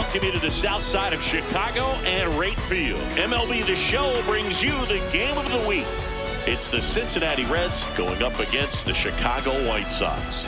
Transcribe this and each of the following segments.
welcome you to the south side of Chicago and Wright Field. MLB The Show brings you the game of the week. It's the Cincinnati Reds going up against the Chicago White Sox.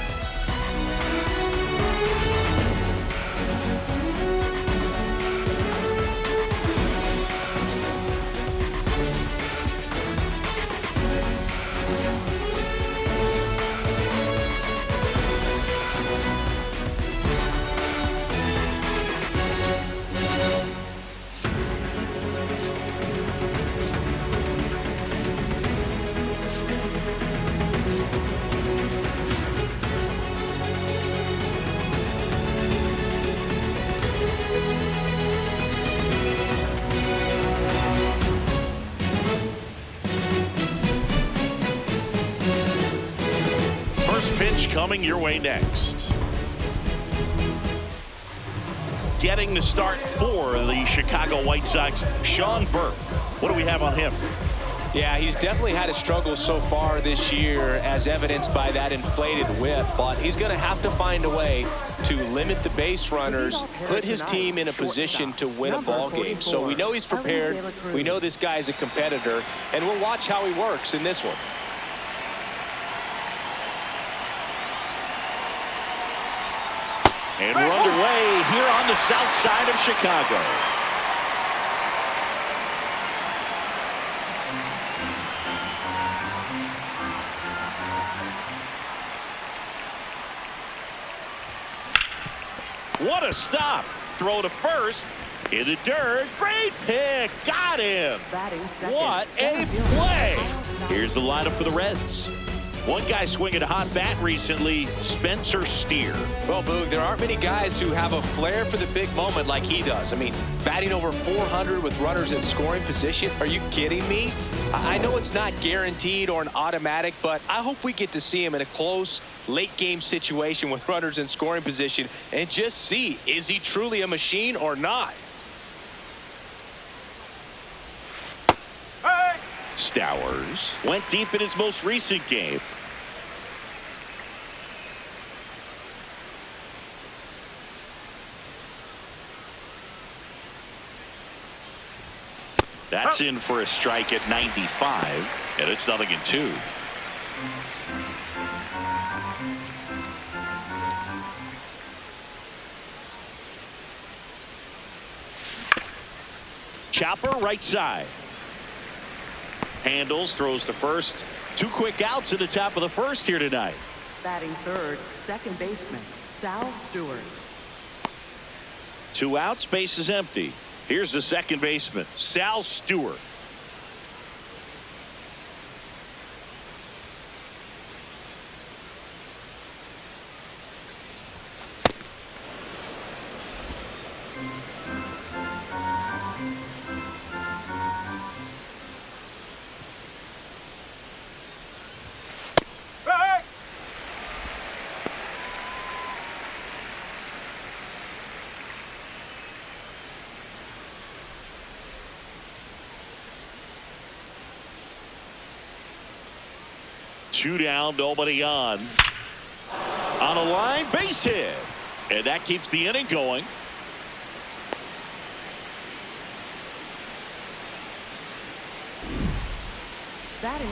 Pitch coming your way next. Getting the start for the Chicago White Sox, Sean Burke. What do we have on him? Yeah, he's definitely had a struggle so far this year, as evidenced by that inflated whip, but he's going to have to find a way to limit the base runners, put his team in a position to win a ball game. So we know he's prepared. We know this guy's a competitor, and we'll watch how he works in this one. And we're underway here on the south side of Chicago. What a stop. Throw to first. In the dirt. Great pick. Got him. What a play. Here's the lineup for the Reds. One guy swinging a hot bat recently, Spencer Steer. Well, Boog, there aren't many guys who have a flair for the big moment like he does. I mean, batting over 400 with runners in scoring position. Are you kidding me? I know it's not guaranteed or an automatic, but I hope we get to see him in a close, late-game situation with runners in scoring position and just see, is he truly a machine or not? Stowers went deep in his most recent game. That's in for a strike at 95, and it's 0-2. Chopper right side. Handles, throws to first. Two quick outs at the top of the first here tonight. Batting third, second baseman, Sal Stewart. Two outs, base is empty. Here's the second baseman, Sal Stewart. Two down, nobody on. On a line, base hit. And that keeps the inning going.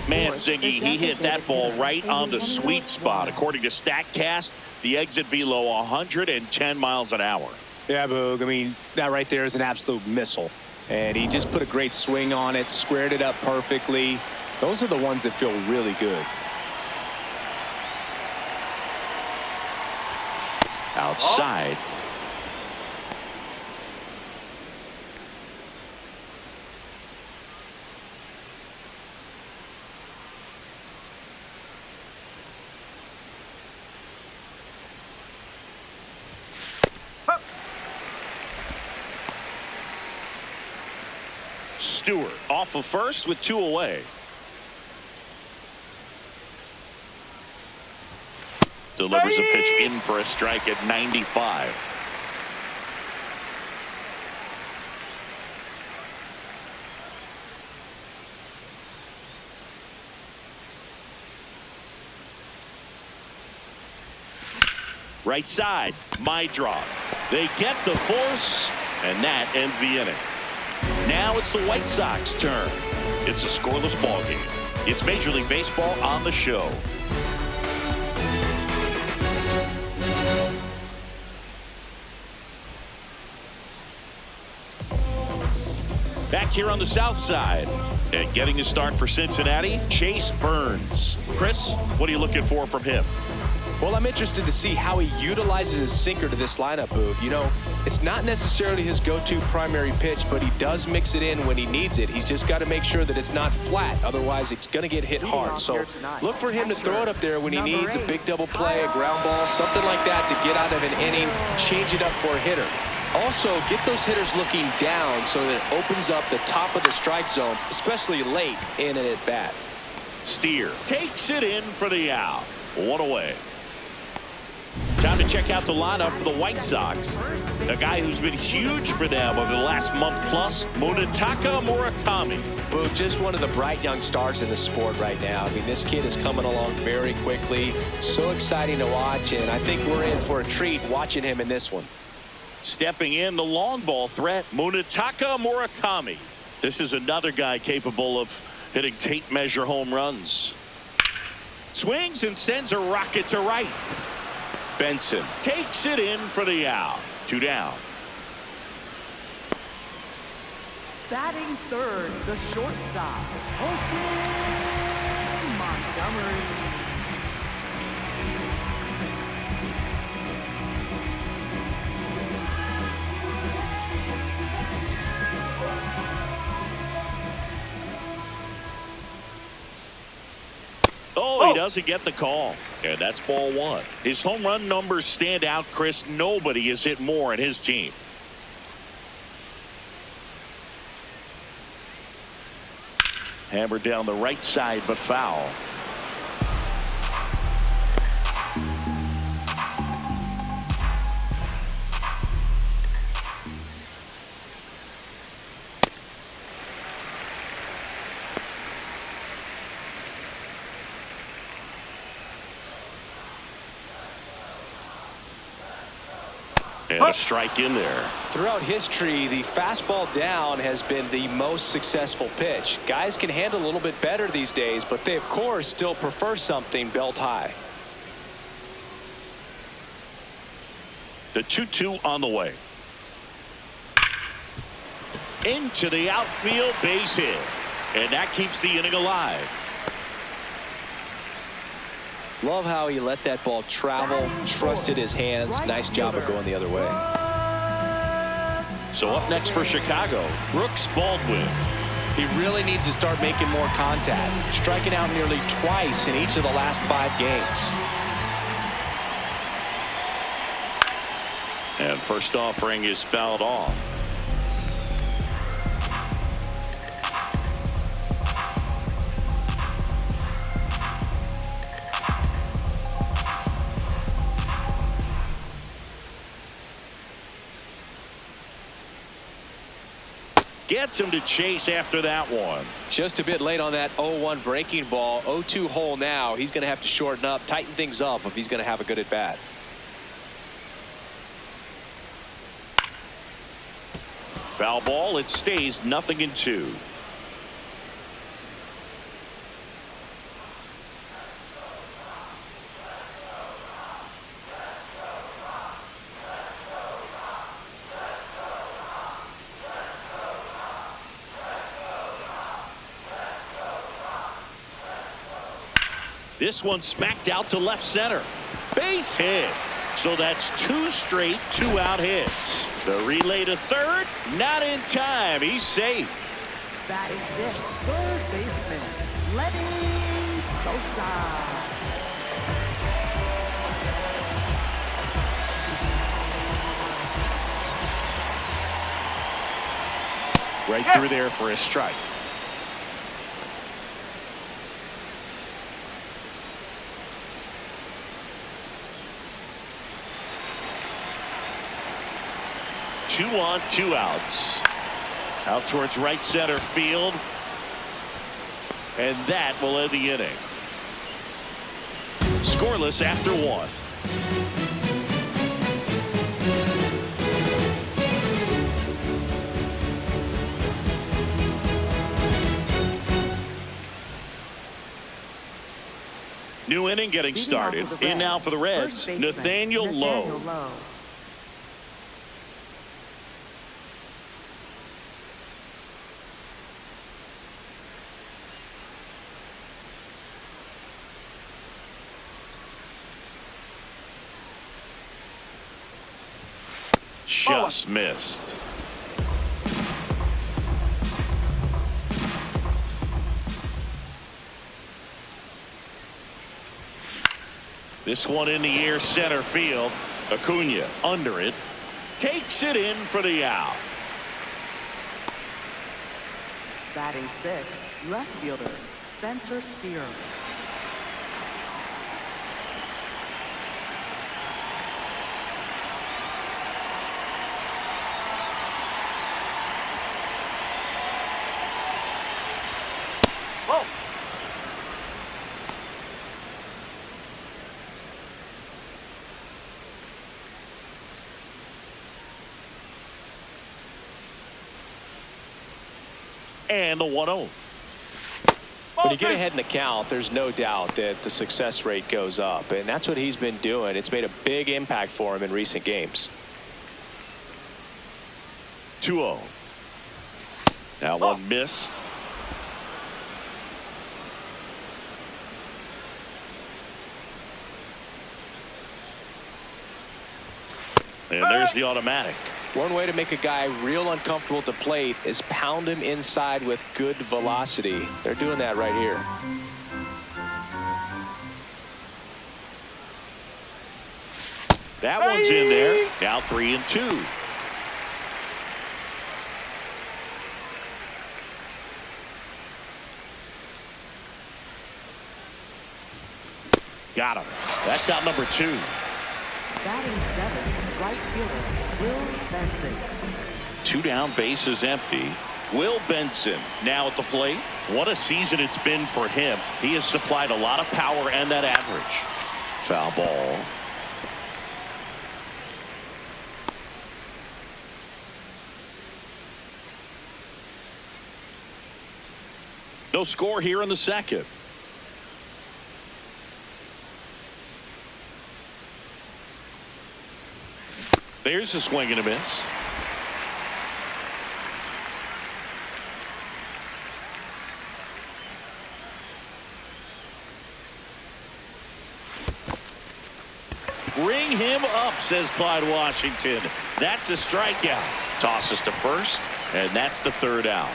Mansingi, he hit that ball right on the sweet spot. According to StatCast, the exit velo 110 miles an hour. Yeah, Boog, I mean, that right there is an absolute missile. And he just put a great swing on it, squared it up perfectly. Those are the ones that feel really good. Outside. Stewart off of first with two away. Delivers a pitch in for a strike at 95. Right side, Meidroth. They get the force, and that ends the inning. Now it's the White Sox turn. It's a scoreless ball game. It's Major League Baseball on the show. Back here on the south side, and getting the start for Cincinnati, Chase Burns. Chris, what are you looking for from him? Well, I'm interested to see how he utilizes his sinker to this lineup, Boog. You know, it's not necessarily his go-to primary pitch, but he does mix it in when he needs it. He's just got to make sure that it's not flat. Otherwise, it's going to get hit hard. So look for him to throw it up there when he needs a big double play, a ground ball, something like that to get out of an inning, change it up for a hitter. Also, get those hitters looking down so that it opens up the top of the strike zone, especially late in an at-bat. Steer takes it in for the out. One away. Time to check out the lineup for the White Sox. A guy who's been huge for them over the last month plus, Munetaka Murakami. Well, just one of the bright young stars in the sport right now. I mean, this kid is coming along very quickly. So exciting to watch, and I think we're in for a treat watching him in this one. Stepping in, the long ball threat, Munetaka Murakami. This is another guy capable of hitting tape measure home runs. Swings and sends a rocket to right. Benson takes it in for the out. 2 down. Batting third, the shortstop, Colson Montgomery. Oh, he doesn't get the call. And that's ball 1. His home run numbers stand out, Chris. Nobody has hit more in his team. Hammered down the right side, but foul. And a strike in there. Throughout history, the fastball down has been the most successful pitch. Guys can handle a little bit better these days, but they, of course, still prefer something belt high. The 2-2 on the way. Into the outfield, base hit. And that keeps the inning alive. Love how he let that ball travel, trusted his hands. Nice job of going the other way. So up next for Chicago, Brooks Baldwin. He really needs to start making more contact, striking out nearly twice in each of the last 5 games. And first offering is fouled off. Gets him to chase after that one. Just a bit late on that 0-1 breaking ball. 0-2 hole now. He's going to have to shorten up, tighten things up if he's going to have a good at bat. Foul ball. It stays 0-2. This one smacked out to left center. Base hit. So that's 2 straight 2-out hits. The relay to third, not in time. He's safe. Batting 5th, third baseman, Lenyn Sosa. Right through there for a strike. Two on, 2 outs. Out towards right center field. And that will end the inning. Scoreless after 1. New inning getting started. In now for the Reds, Nathaniel Lowe. Just missed. This one in the air, center field. Acuna under it. Takes it in for the out. Batting sixth, left fielder, Spencer Steer. Whoa. And the 1-0. When you get ahead in the count, there's no doubt that the success rate goes up, and that's what he's been doing. It's made a big impact for him in recent games. 2-0. That one missed. And there's the automatic. One way to make a guy real uncomfortable at the plate is pound him inside with good velocity. They're doing that right here. That one's in there. Now 3-2. Got him. That's out number 2. Batting seventh, right fielder, Will Benson. 2 down, bases empty. Will Benson now at the plate. What a season it's been for him. He has supplied a lot of power and that average. Foul ball. No score here in the second. There's a swing and a miss. Bring him up, says Clyde Washington. That's a strikeout. Tosses to first, and that's the 3rd out.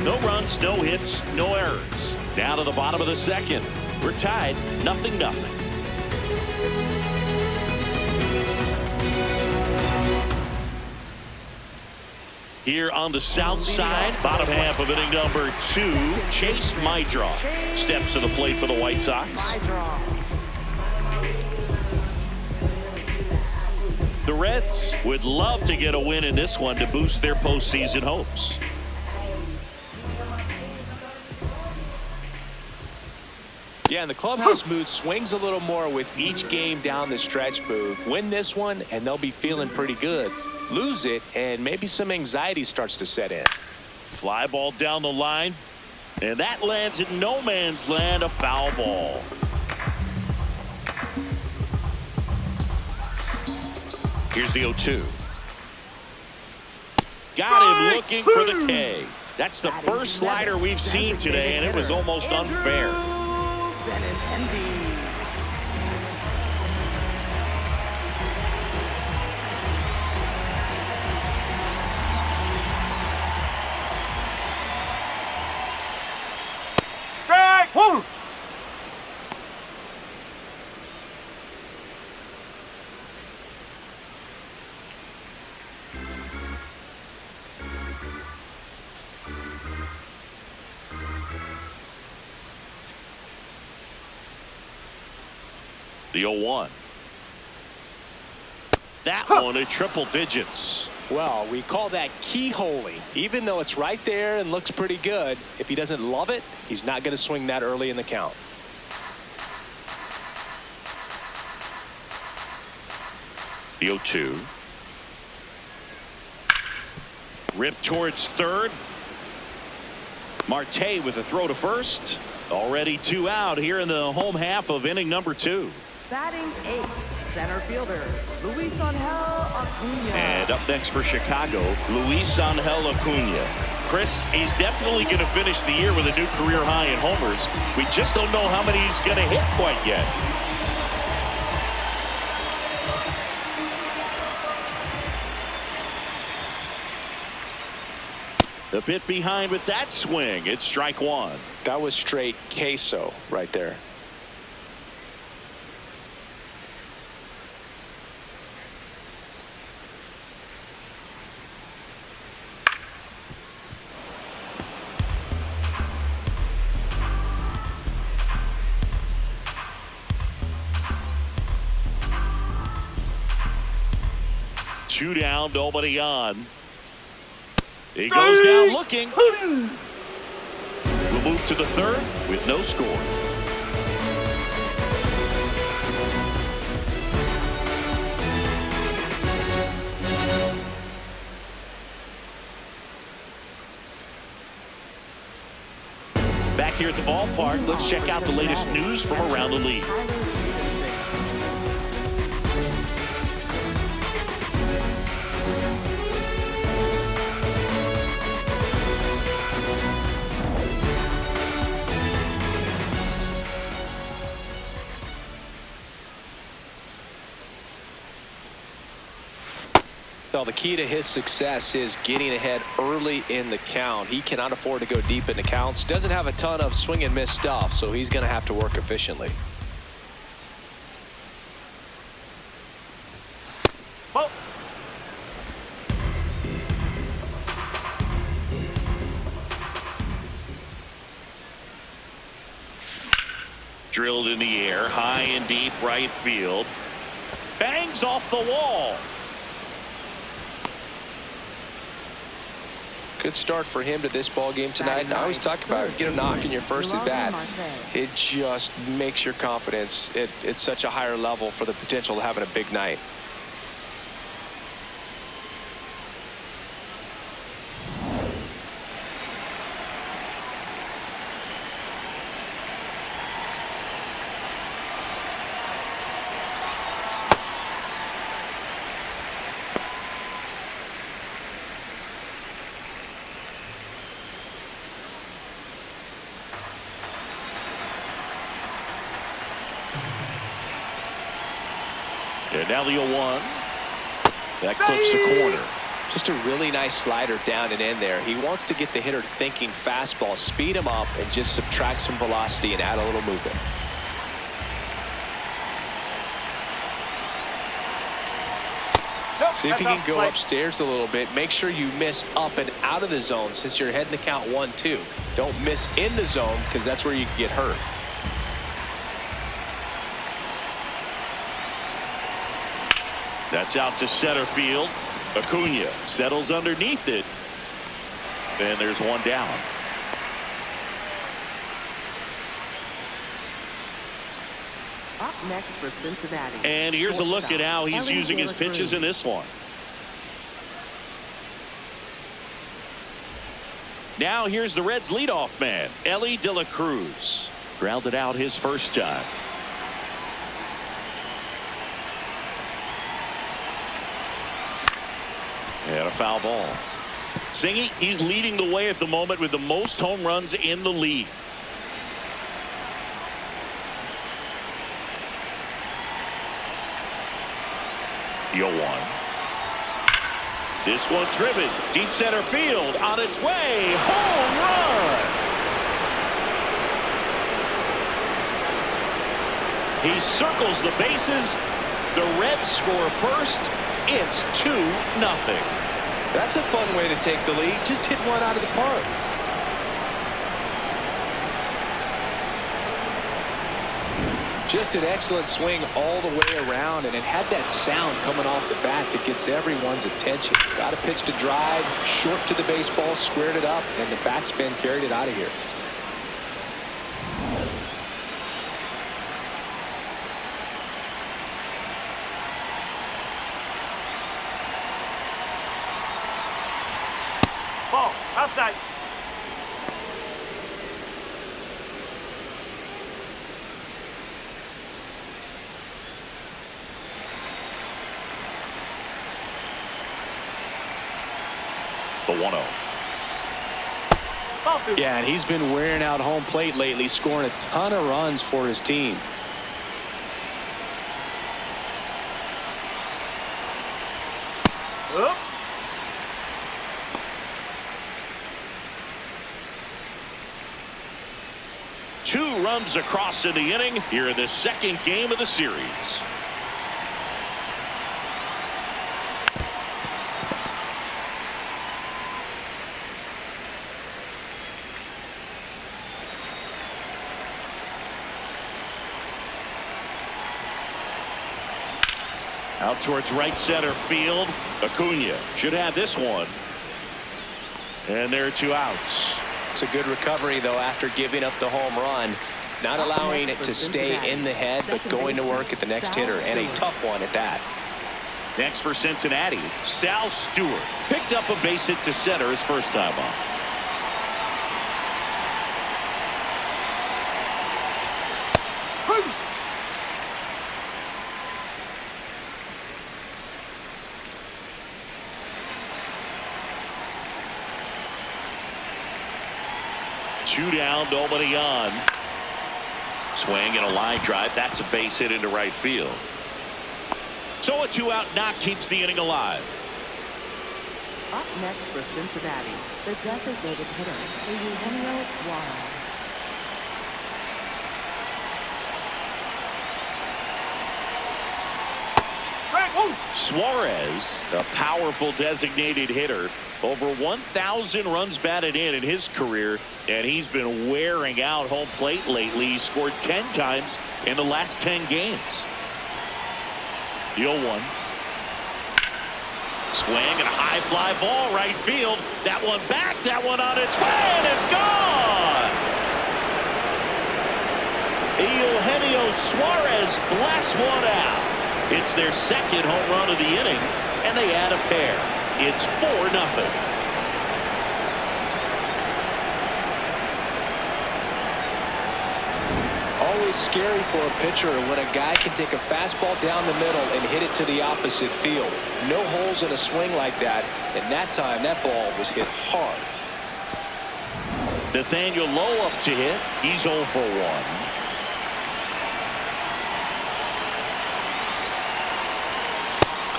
No runs, no hits, no errors. Down to the bottom of the second. We're tied, 0-0. Here on the south side, bottom half of inning number 2, Chase Meidroth steps to the plate for the White Sox. The Reds would love to get a win in this one to boost their postseason hopes. Yeah, and the clubhouse mood swings a little more with each game down the stretch, Boo. Win this one, and they'll be feeling pretty good. Lose it, and maybe some anxiety starts to set in. Fly ball down the line, and that lands in no man's land, a foul ball. Here's the 0-2. Got him looking for the K. That's the first slider we've seen today, and it was almost unfair. Benintendi. The 0-1. That one at triple digits. Well, we call that keyholing. Even though it's right there and looks pretty good, if he doesn't love it, he's not going to swing that early in the count. The 0-2. Ripped towards third. Marte with a throw to first. Already 2 out here in the home half of inning number 2. Batting 8th, center fielder, Luisangel Acuna. And up next for Chicago, Luisangel Acuna. Chris, he's definitely going to finish the year with a new career high in homers. We just don't know how many he's going to hit quite yet. A bit behind with that swing. It's strike 1. That was straight queso right there. Two down, nobody on. He goes down looking. We'll move to the 3rd with no score. Back here at the ballpark, let's check out the latest news from around the league. Well, the key to his success is getting ahead early in the count. He cannot afford to go deep in the counts. Doesn't have a ton of swing and miss stuff, so he's going to have to work efficiently. Whoa. Drilled in the air, high and deep right field. Bangs off the wall. Good start for him to this ball game tonight. And I always talk about it. Get a knock in your first at bat. It just makes your confidence at such a higher level for the potential of having a big night. And now the 0-1. That clips the corner. Just a really nice slider down and in there. He wants to get the hitter thinking fastball, speed him up, and just subtract some velocity and add a little movement. See if he can go upstairs a little bit. Make sure you miss up and out of the zone since you're heading the count 1-2. Don't miss in the zone because that's where you can get hurt. That's out to center field. Acuna settles underneath it. And there's one down. Up next for Cincinnati. And here's a look at how he's using his pitches in this one. Now here's the Reds leadoff man, Elly De La Cruz. Grounded out his first time. And a foul ball. Singy, he's leading the way at the moment with the most home runs in the league. Yo one. This one driven deep center field on its way. Home run. He circles the bases. The Reds score first. It's 2-0. That's a fun way to take the lead. Just hit one out of the park. Just an excellent swing all the way around, and it had that sound coming off the bat that gets everyone's attention. Got a pitch to drive, short to the baseball, squared it up, and the backspin carried it out of here. Ball outside. The 1-0. Yeah, and he's been wearing out home plate lately, scoring a ton of runs for his team. Two runs across in the inning here in the second game of the series. Out towards right center field. Acuna should have this one. And there are 2 outs. It's a good recovery, though, after giving up the home run. Not allowing it to stay in the head, but going to work at the next hitter, and a tough one at that. Next for Cincinnati, Sal Stewart. Picked up a base hit to center his first time up. Two down, nobody on. Swing and a line drive. That's a base hit into right field. So a 2-out knock keeps the inning alive. Up next for Cincinnati, the designated hitter, Eugenio Suarez. Suarez, a powerful designated hitter. Over 1,000 runs batted in his career, and he's been wearing out home plate lately. He scored 10 times in the last 10 games. The 0-1. Swing and a high fly ball right field. That one back, that one on its way, and it's gone. Eugenio Suarez blasts one out. It's their second home run of the inning, and they add a pair. It's 4-0. Always scary for a pitcher when a guy can take a fastball down the middle and hit it to the opposite field. No holes in a swing like that, and that time that ball was hit hard. Nathaniel Lowe up to hit. He's 0 for 1.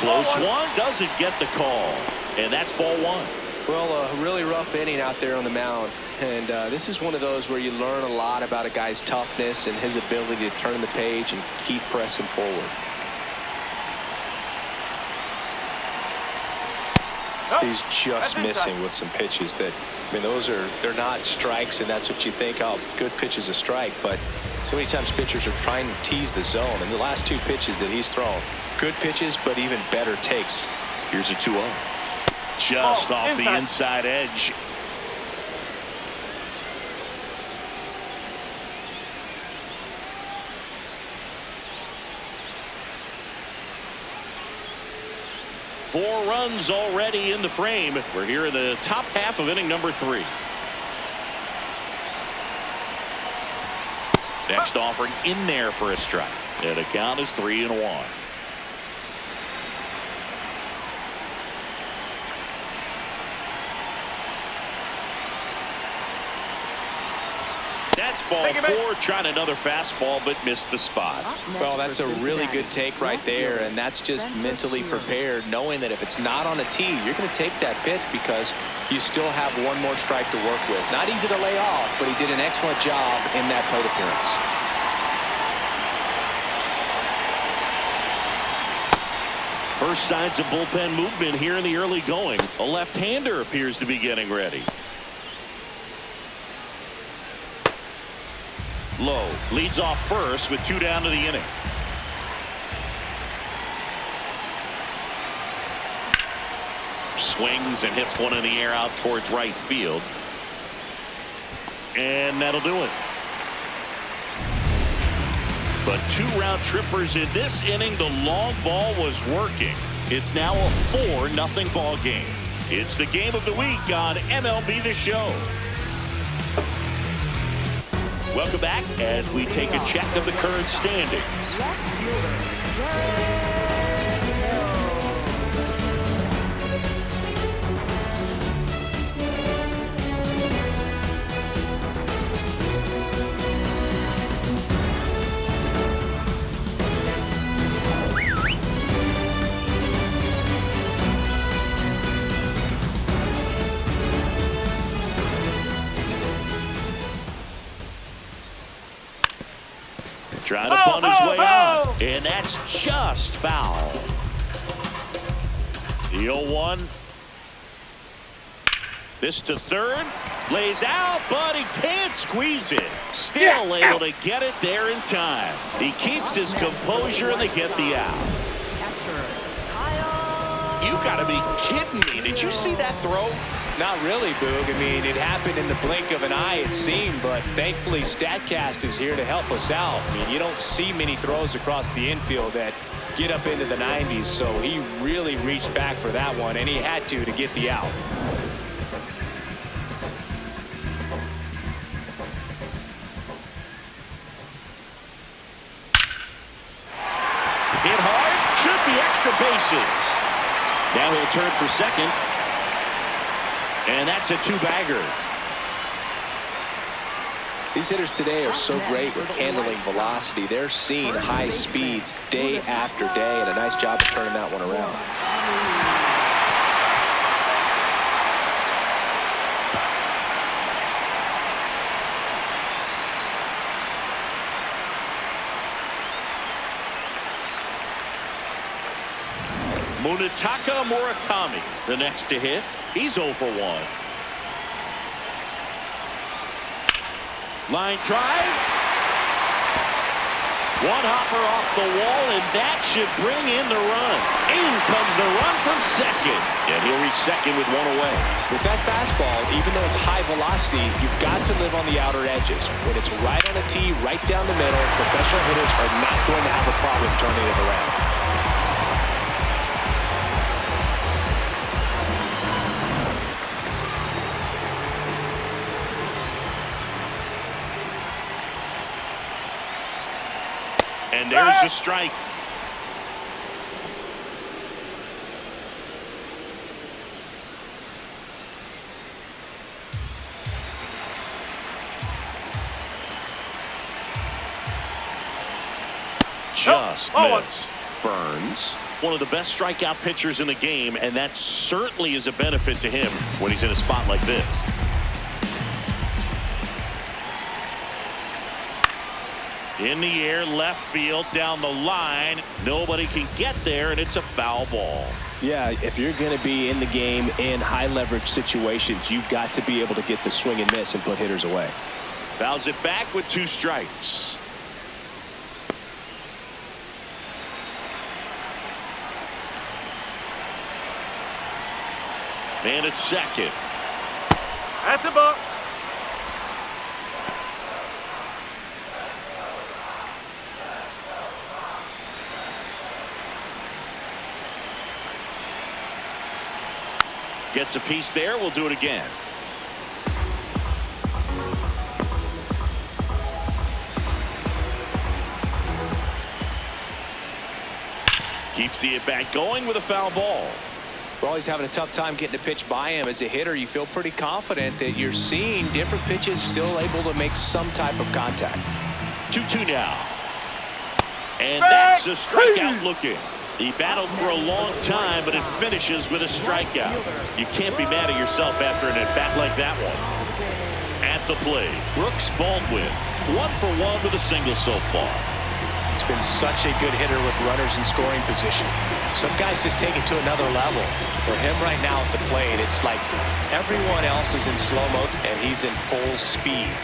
Close one, doesn't get the call, and that's ball 1. Well, a really rough inning out there on the mound, and this is one of those where you learn a lot about a guy's toughness and his ability to turn the page and keep pressing forward. He's just missing with some pitches that, I mean, they're not strikes, and that's what you think, oh, good pitch is a strike, but so many times pitchers are trying to tease the zone, and the last 2 pitches that he's thrown, good pitches, but even better takes. Here's a 2-0. Just off the inside edge. Four runs already in the frame. We're here in the top half of inning number 3. Next offering in there for a strike. And the count is 3-1. That's ball 4, trying another fastball, but missed the spot. Well, that's a really good take right there, and that's just mentally prepared, knowing that if it's not on a tee, you're going to take that pitch because you still have one more strike to work with. Not easy to lay off, but he did an excellent job in that plate appearance. First signs of bullpen movement here in the early going. A left-hander appears to be getting ready. Lowe leads off first with 2 down to the inning. Swings and hits one in the air out towards right field. And that'll do it. But 2 round trippers in this inning. The long ball was working. It's now a 4-0 ball game. It's the game of the week on MLB The Show. Welcome back as we take a check of the current standings. Trying to bunt his way out. And that's just foul. The 0-1. This to third. Lays out, but he can't squeeze it. Still able to get it there in time. He keeps his composure and they get the out. You gotta be kidding me. Did you see that throw? Not really, Boog. I mean, it happened in the blink of an eye, it seemed, but thankfully StatCast is here to help us out. I mean, you don't see many throws across the infield that get up into the 90s, so he really reached back for that one, and he had to get the out. Hit hard, should be extra bases. Now he'll turn for second. And that's a two-bagger. These hitters today are so great with handling velocity. They're seeing high speeds day after day, and a nice job of turning that one around. Munetaka Murakami, the next to hit. He's 0 for 1. Line drive. One hopper off the wall, and that should bring in the run. In comes the run from second. And he'll reach second with one away. With that fastball, even though it's high velocity, you've got to live on the outer edges. When it's right on the tee, right down the middle, professional hitters are not going to have a problem turning it around. And there's the strike. Just missed. Burns, one of the best strikeout pitchers in the game, and that certainly is a benefit to him when he's in a spot like this. In the air, left field, down the line. Nobody can get there, and it's a foul ball. Yeah, if you're going to be in the game in high leverage situations, you've got to be able to get the swing and miss and put hitters away. Fouls it back with 2 strikes. And it's second. At the ball. Gets a piece there. We'll do it again. Keeps the at-bat going with a foul ball. Well, he's having a tough time getting a pitch by him. As a hitter, you feel pretty confident that you're seeing different pitches still able to make some type of contact. 2-2 now. And that's a strikeout looking. He battled for a long time, but it finishes with a strikeout. You can't be mad at yourself after an at-bat like that one. At the plate, Brooks Baldwin, 1 for 1 with a single so far. He's been such a good hitter with runners in scoring position. Some guys just take it to another level. For him right now at the plate, it's like everyone else is in slow-mo and he's in full speed.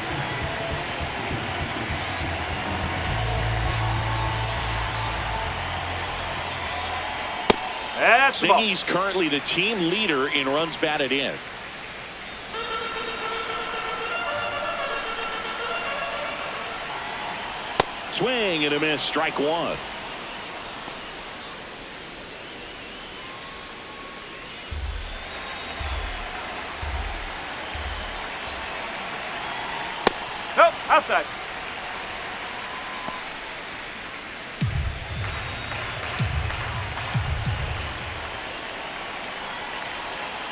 Singy's currently the team leader in runs batted in. Swing and a miss, strike 1. Nope, outside.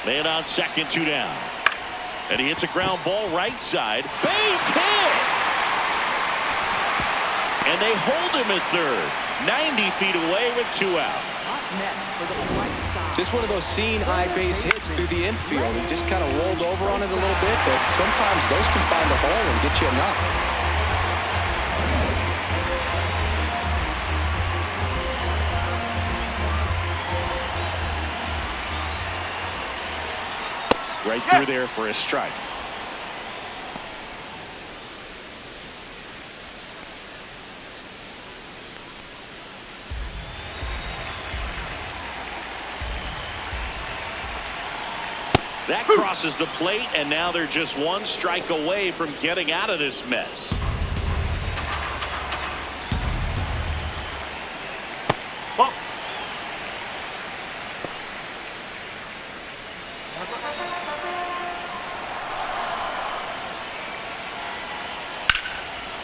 Man on second, 2 down. And he hits a ground ball right side. Base hit! And they hold him at third. 90 feet away with 2 out. Just one of those seeing high base hits through the infield. He just kind of rolled over on it a little bit, but sometimes those can find the hole and get you a knock. Right through there for a strike. That crosses the plate, and now they're just one strike away from getting out of this mess. Ball.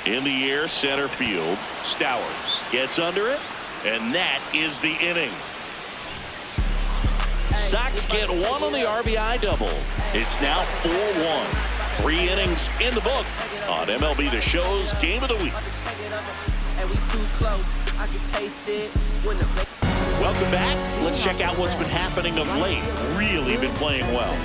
In the air, center field. Stowers gets under it, and that is the inning. Sox get one on the RBI double. It's now 4-1. 3 innings in the book on MLB The Show's Game of the Week. Welcome back. Let's check out what's been happening of late. Really been playing well.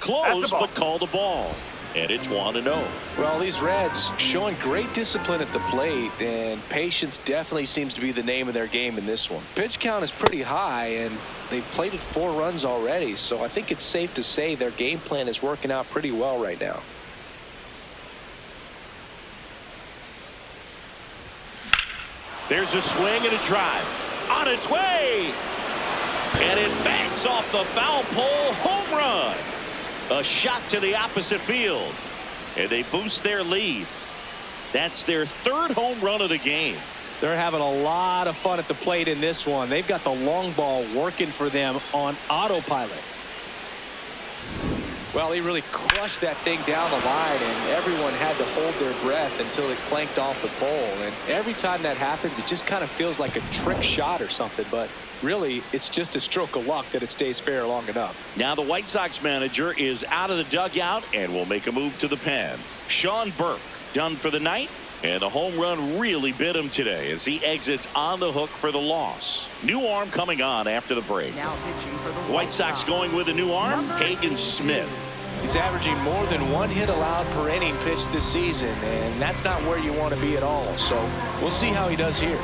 Close, but call the ball. And it's 1-0. Well, these Reds showing great discipline at the plate, and patience definitely seems to be the name of their game in this one. Pitch count is pretty high, and they've plated 4 runs already, so I think it's safe to say their game plan is working out pretty well right now. There's a swing and a drive. On its way. And it bangs off the foul pole. Home run. A shot to the opposite field. And they boost their lead. That's their 3rd home run of the game. They're having a lot of fun at the plate in this one. They've got the long ball working for them on autopilot. Well, he really crushed that thing down the line, and everyone had to hold their breath until it clanked off the pole. And every time that happens, it just kind of feels like a trick shot or something. But really, it's just a stroke of luck that it stays fair long enough. Now the White Sox manager is out of the dugout and will make a move to the pen. Sean Burke done for the night. And the home run really bit him today as he exits on the hook for the loss. New arm coming on after the break. Now pitching for the White Sox going with a new arm, Hagen Smith. He's averaging more than 1 hit allowed per inning pitched this season, and that's not where you want to be at all. So we'll see how he does here.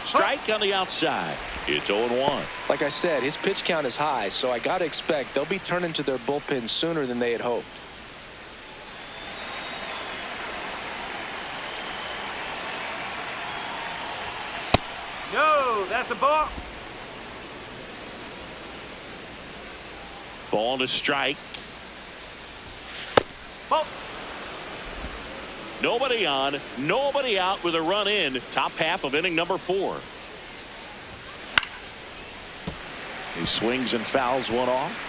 Strike on the outside. It's 0-1. Like I said, his pitch count is high, so I got to expect they'll be turning to their bullpen sooner than they had hoped. No, that's a ball. Ball to strike. Ball. Nobody on, nobody out with a run in. Top half of inning number 4. He swings and fouls one off.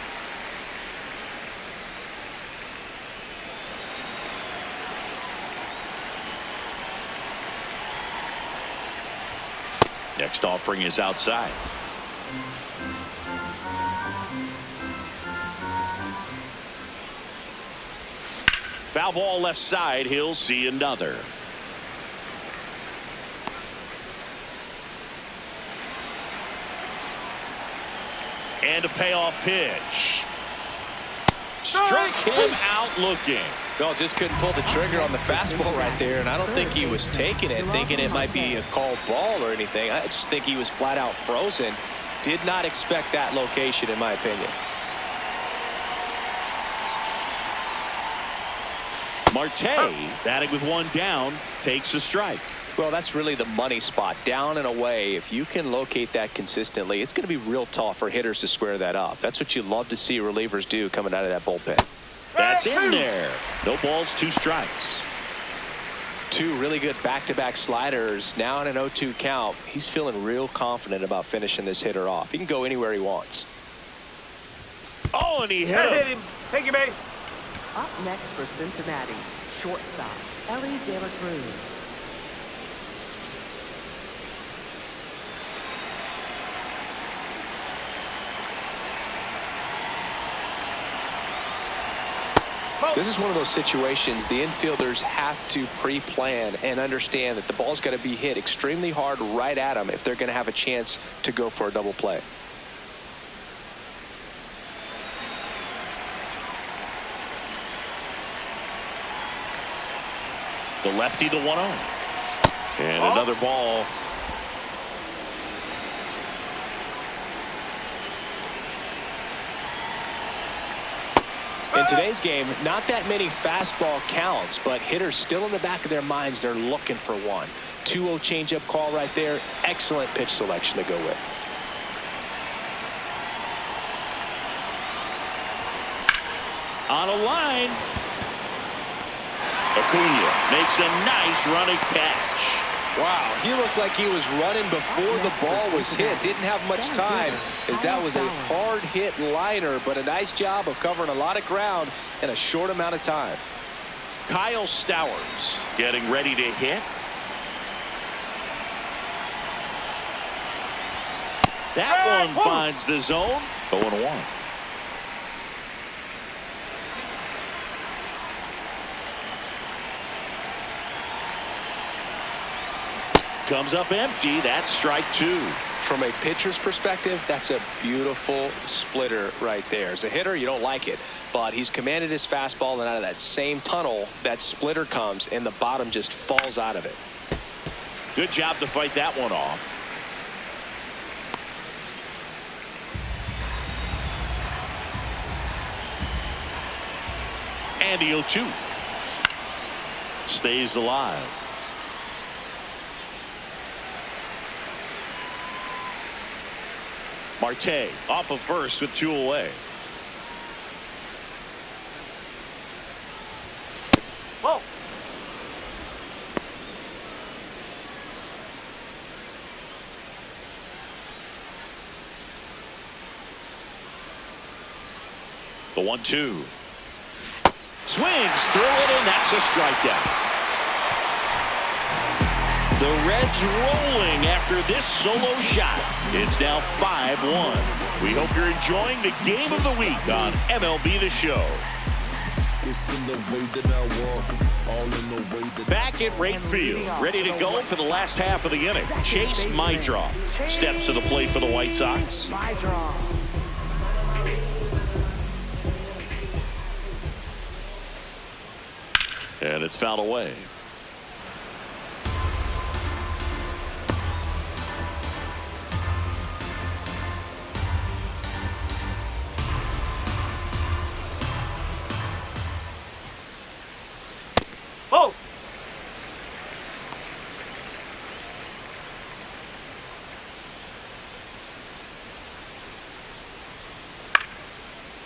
Next offering is outside. Foul ball left side. He'll see another. And a payoff pitch. Struck him out looking. No, just couldn't pull the trigger on the fastball right there, and I don't think he was taking it, thinking it might be a called ball or anything. I just think he was flat out frozen. Did not expect that location, in my opinion. Marte, batting with 1 down, takes a strike. Well, that's really the money spot, down and away. If you can locate that consistently, it's going to be real tough for hitters to square that up. That's what you love to see relievers do coming out of that bullpen. That's in there. No balls, 2 strikes. 2 really good back-to-back sliders. Now in an 0-2 count, he's feeling real confident about finishing this hitter off. He can go anywhere he wants. Oh, and he hit him. Take your base. Up next for Cincinnati, Shortstop, Elly De La Cruz. This is one of those situations the infielders have to pre-plan and understand that the ball's got to be hit extremely hard right at them if they're going to have a chance to go for a double play. The lefty to 1-0. And another ball. In today's game, not that many fastball counts, but hitters still in the back of their minds, they're looking for one. 2-0 changeup call right there. Excellent pitch selection to go with. On a line. Acuna makes a nice running catch. Wow, he looked like he was running before the ball was hit. Didn't have much time as that was a hard hit liner, but a nice job of covering a lot of ground in a short amount of time. Kyle Stowers getting ready to hit. That one finds the zone. 0-1. Comes up empty. That's strike 2. From a pitcher's perspective, that's a beautiful splitter right there. As a hitter, you don't like it, but he's commanded his fastball, and out of that same tunnel, that splitter comes, and the bottom just falls out of it. Good job to fight that one off. And the 0-2. Stays alive. Marte off of first with 2 away. Whoa. The 1-2. Swings through it, and that's a strikeout. The Reds rolling after this solo shot. It's now 5-1. We hope you're enjoying the game of the week on MLB The Show. Back at right field, ready to go for the last half of the inning. Chase Meidroth steps to the plate for the White Sox. And it's fouled away. Whoa.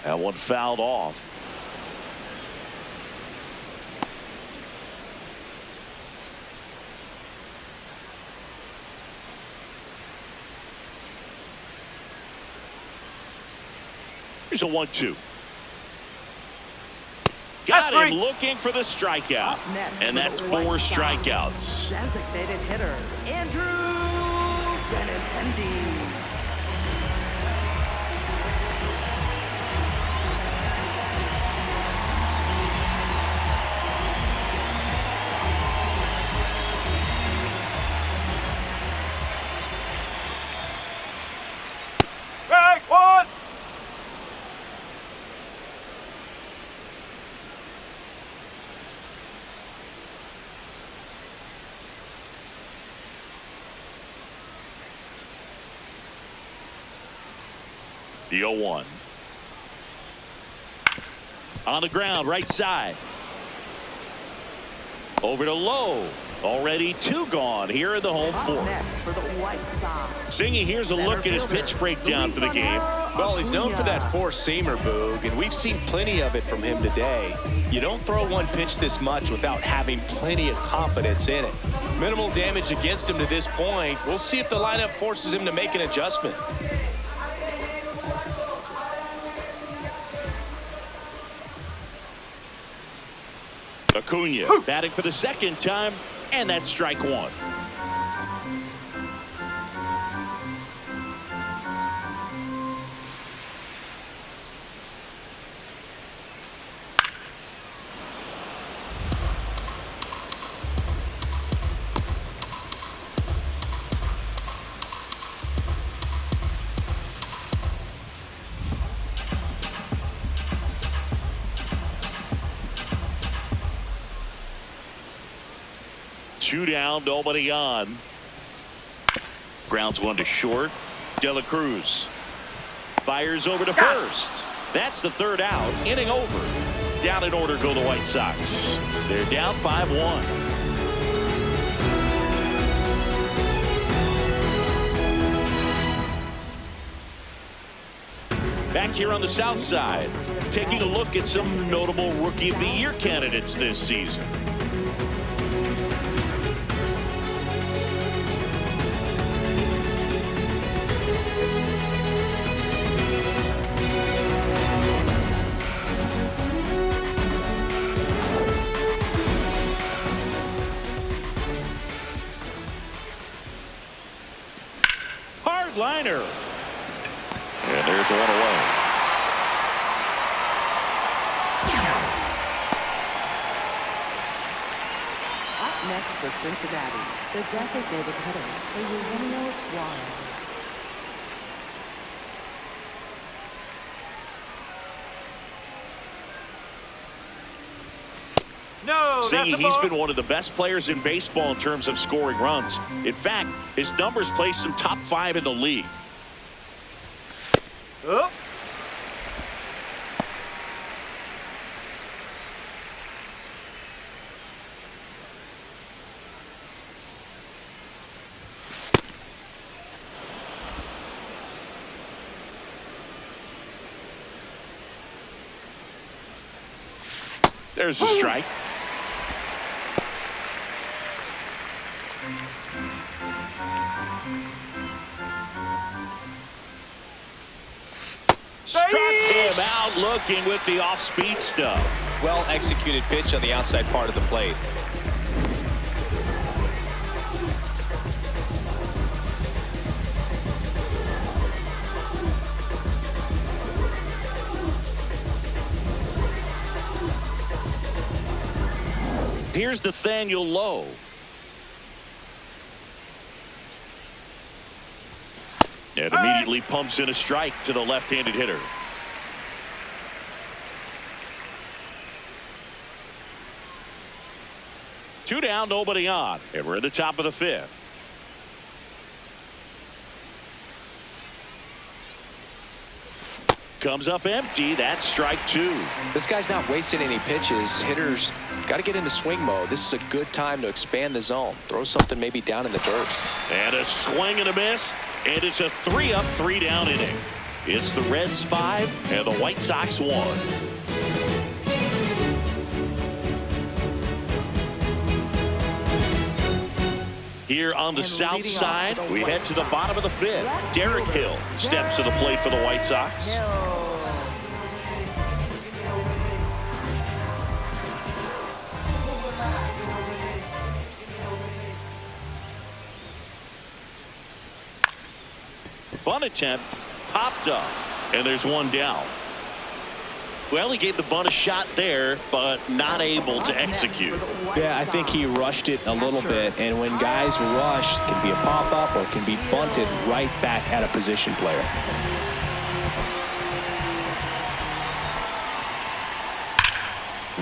That one fouled off. Here's a 1-2. Got him looking for the strikeout. And that's 4 strikeouts. Designated hitter, Andrew Benintendi. Strike 1. The 0-1. On the ground, right side. Over to Lowe. Already 2 gone here in the home 4th. Next for the White Sox. Singy, here's a look at his pitch breakdown for the game. Well, he's known for that four-seamer, Boog, and we've seen plenty of it from him today. You don't throw one pitch this much without having plenty of confidence in it. Minimal damage against him to this point. We'll see if the lineup forces him to make an adjustment. Acuna batting for the second time, and that's strike one. Two down, nobody on. Grounds one to short. De La Cruz fires over to first. That's the third out. Inning over. Down in order go the White Sox. They're down 5-1. Back here on the south side, taking a look at some notable Rookie of the Year candidates this season. Liner. And there's one away. Up next for Cincinnati, the designated hitter, Eugenio Suarez. No, Seeing he's been one of the best players in baseball in terms of scoring runs. In fact, his numbers place him top 5 in the league. Oh. There's a strike. Struck him out looking with the off-speed stuff. Well executed pitch on the outside part of the plate. Here's Nathaniel Lowe. And immediately pumps in a strike to the left-handed hitter. Two down, nobody on. And we're at the top of the fifth. Comes up empty. That's strike two. This guy's not wasting any pitches. Hitters got to get into swing mode. This is a good time to expand the zone. Throw something maybe down in the dirt. And a swing and a miss. And it's a 3-up, 3-down inning. It's the Reds 5 and the White Sox 1. Here on the south side, we head to the bottom of the fifth. Derek Hill steps to the plate for the White Sox. Bunt attempt popped up, and there's one down. Well, he gave the bunt a shot there, but not able to execute. Yeah, I think he rushed it a little bit, and when guys rush, it can be a pop-up or it can be bunted right back at a position player.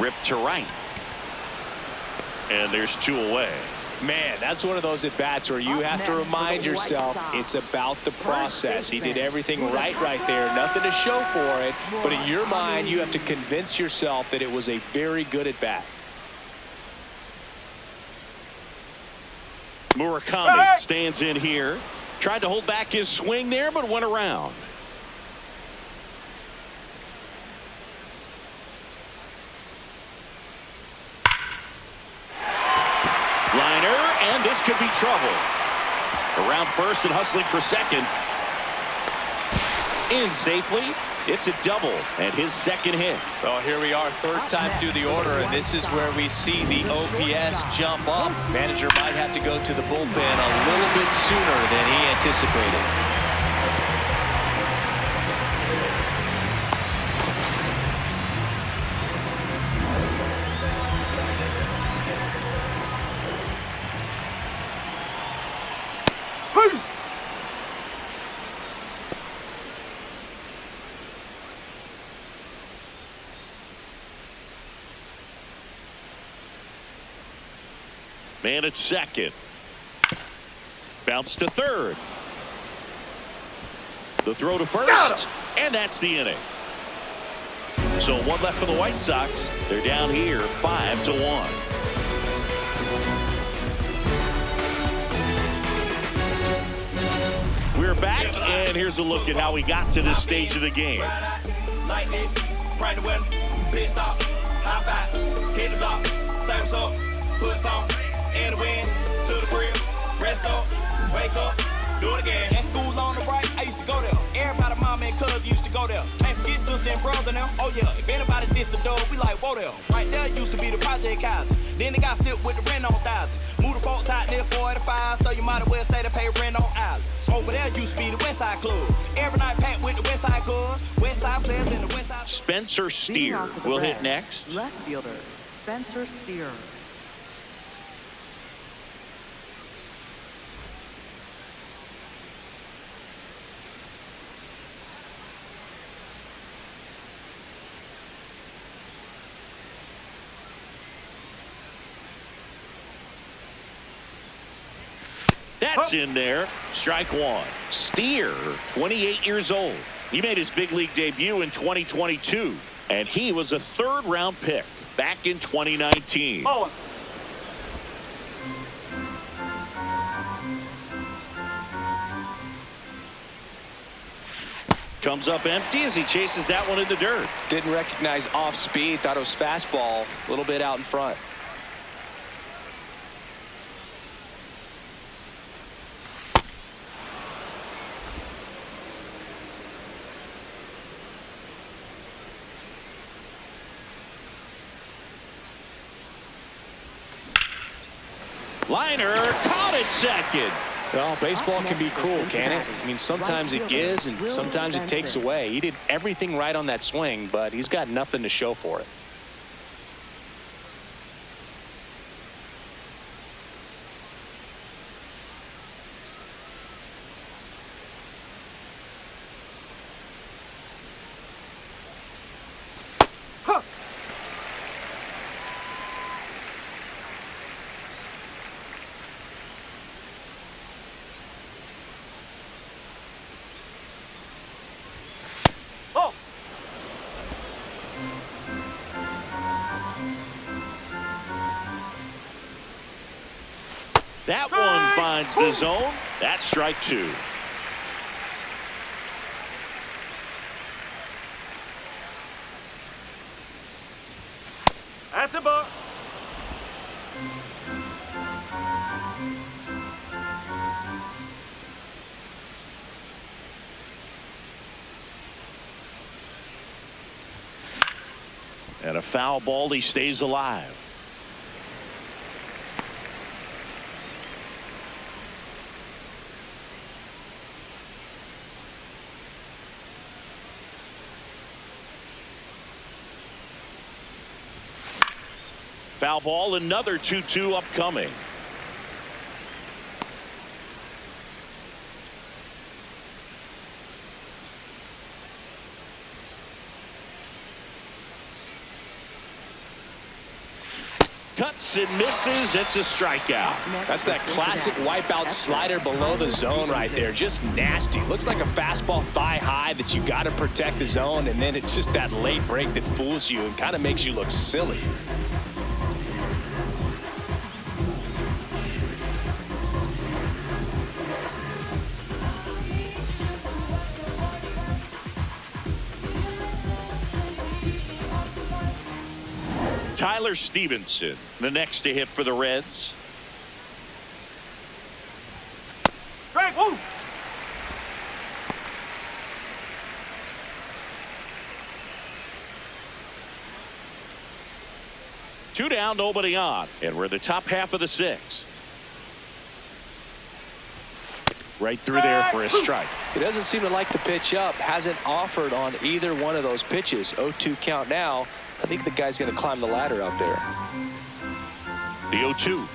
Ripped to right. And there's two away. Man, that's one of those at-bats where you have to remind yourself it's about the process. He did everything right there. Nothing to show for it. But in your mind, you have to convince yourself that it was a very good at-bat. Murakami stands in here. Tried to hold back his swing there, but went around. And this could be trouble. Around first and hustling for second. In safely. It's a double and his second hit. Well, here we are, third time through the order, and this is where we see the OPS jump up. Manager might have to go to the bullpen a little bit sooner than he anticipated. Man at second. Bounce to third. The throw to first. And that's the inning. So one left for the White Sox. They're down here 5-1. We're back, and here's a look at how we got to this stage of the game. Like this, right the winner, big stop, high back, hit the block, same up, put some. In the wind, to the grill, rest up, wake up, do it again. That school on the right, I used to go there. Everybody, mama and cuz used to go there. Can't forget sister and brother now. Oh yeah, if anybody dissed the dog, we like, whoa there. Right there used to be the project houses. Then they got flipped with the rent on thousands. Move the folks out there 45, so you might as well say they pay rent on islands. Over there used to be the West Side Club. Every night packed with the West Side Club. West Side players in the West Side. Spencer Steer will hit next. Left fielder, Spencer Steer. That's in there. Strike one. Steer, 28 years old. He made his big league debut in 2022, and he was a third-round pick back in 2019. Oh. Comes up empty as he chases that one in the dirt. Didn't recognize off speed, thought it was fastball, a little bit out in front. Liner caught it second. Well, baseball can be cruel, can it? I mean, sometimes it gives and sometimes it takes away. He did everything right on that swing, but he's got nothing to show for it. That one finds the zone. That's strike two. That's a buck. And a foul ball. He stays alive. Foul ball, another 2-2 upcoming. Cuts and misses. It's a strikeout. That's that classic wipeout slider below the zone right there. Just nasty. Looks like a fastball thigh high that you got to protect the zone, and then it's just that late break that fools you and kind of makes you look silly. Tyler Stephenson, the next to hit for the Reds. Strike one. 2 down, nobody on. And we're in the top half of the 6th. Right through there for a strike. He doesn't seem to like the pitch up. Hasn't offered on either one of those pitches. 0-2 count now. I think the guy's going to climb the ladder out there. The 0-2.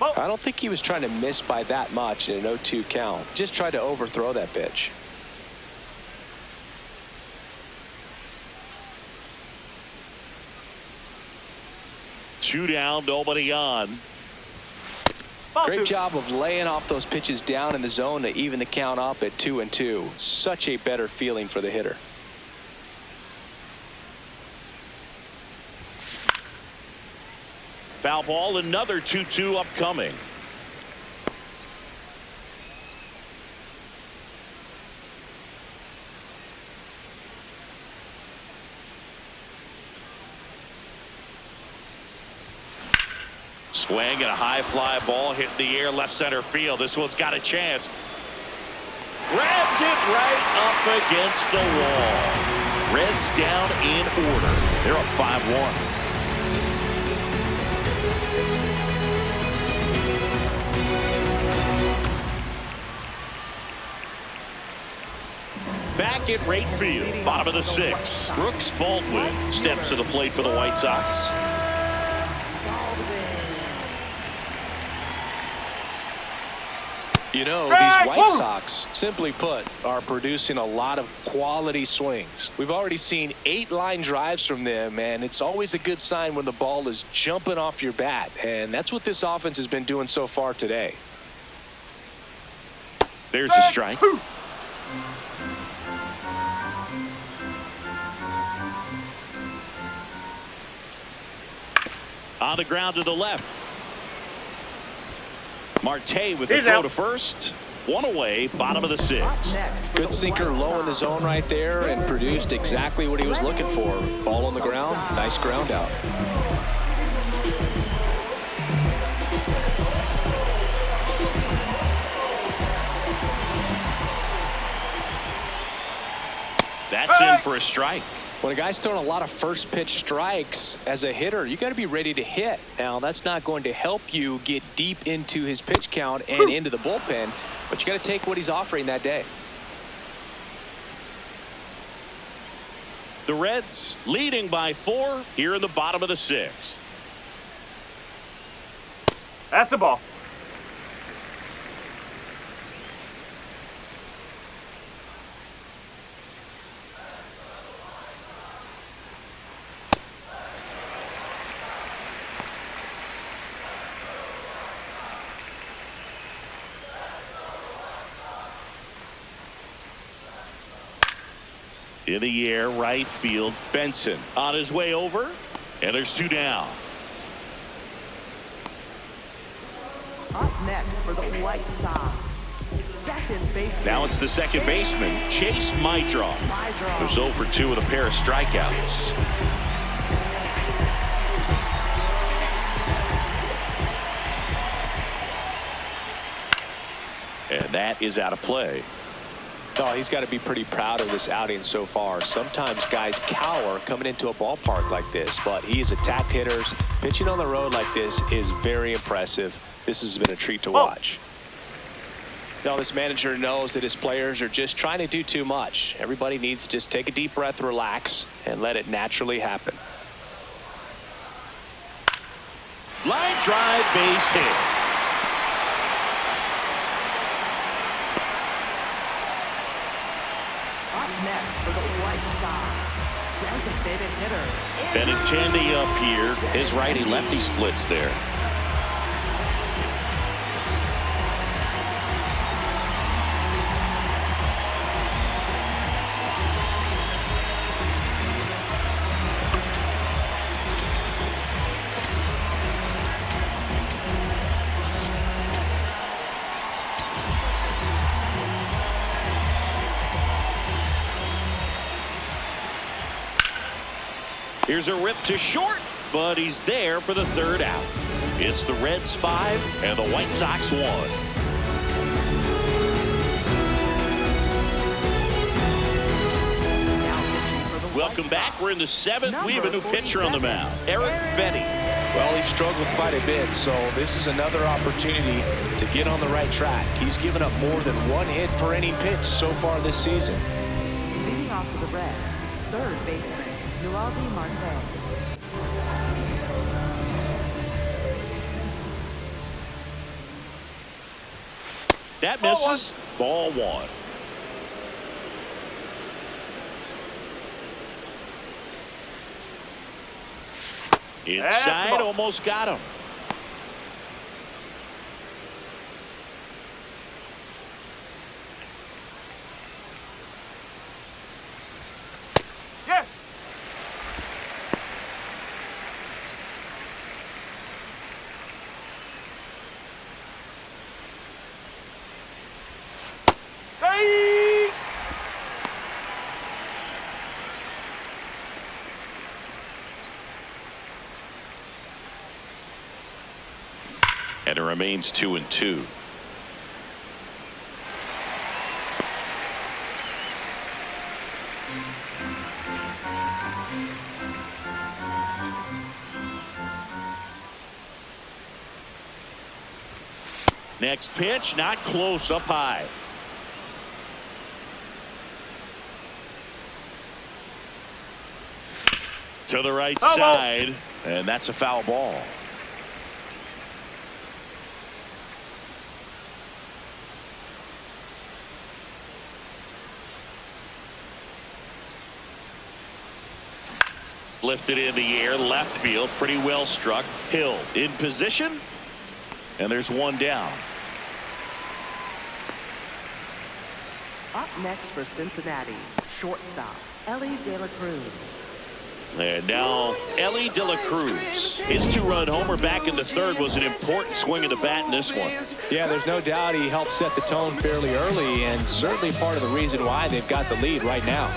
I don't think he was trying to miss by that much in an 0-2 count. Just tried to overthrow that pitch. Two down, nobody on. Great job of laying off those pitches down in the zone to even the count up at 2-2. Such a better feeling for the hitter. Foul ball, another 2-2 upcoming. Swing and a high fly ball hit the air left center field. This one's got a chance. Grabs it right up against the wall. Reds down in order. They're up 5-1. Back at right field, bottom of the 6th. Brooks Baldwin steps to the plate for the White Sox. You know, these White Sox, simply put, are producing a lot of quality swings. We've already seen 8 line drives from them, and it's always a good sign when the ball is jumping off your bat, and that's what this offense has been doing so far today. There's a strike. On the ground to the left. Marte with the throw to first. One away, bottom of the 6th. Good sinker low in the zone right there and produced exactly what he was looking for. Ball on the ground, nice ground out. That's in for a strike. When a guy's throwing a lot of first pitch strikes as a hitter, you got to be ready to hit. Now, that's not going to help you get deep into his pitch count and into the bullpen, but you got to take what he's offering that day. The Reds leading by 4 here in the bottom of the 6th. That's a ball. In the air, right field, Benson on his way over, and there's 2 down. Up next for the White Sox, second baseman. Now it's the second baseman, Chase Meidroth, who's 0 for 2 with a pair of strikeouts. And that is out of play. Oh, he's got to be pretty proud of this outing so far. Sometimes guys cower coming into a ballpark like this, but he's attacked hitters. Pitching on the road like this is very impressive. This has been a treat to watch. Now, this manager knows that his players are just trying to do too much. Everybody needs to just take a deep breath, relax, and let it naturally happen. Line drive, base hit. Next for the White Sox, designated hitter Benintendi up here. His righty-lefty splits there. Here's a rip to short, but he's there for the 3rd out. It's the Reds 5 and the White Sox 1. Welcome back. We're in the 7th. We have a new pitcher on the mound, Eric Fenny. Well, he struggled quite a bit, so this is another opportunity to get on the right track. He's given up more than 1 hit per inning pitch so far this season. Leading off for the Reds, third baseman, Noelvi Marte. That misses. Ball 1. Inside, almost got him. Yes. Hey! And it remains 2-2. Next pitch, not close, up high. To the right side, and that's a foul ball. Lifted in the air, left field, pretty well struck. Hill in position, and there's one down. Up next for Cincinnati, shortstop, Elly De La Cruz. And now Elly De La Cruz. His 2-run homer back in the 3rd was an important swing of the bat in this one. Yeah, there's no doubt he helped set the tone fairly early, and certainly part of the reason why they've got the lead right now.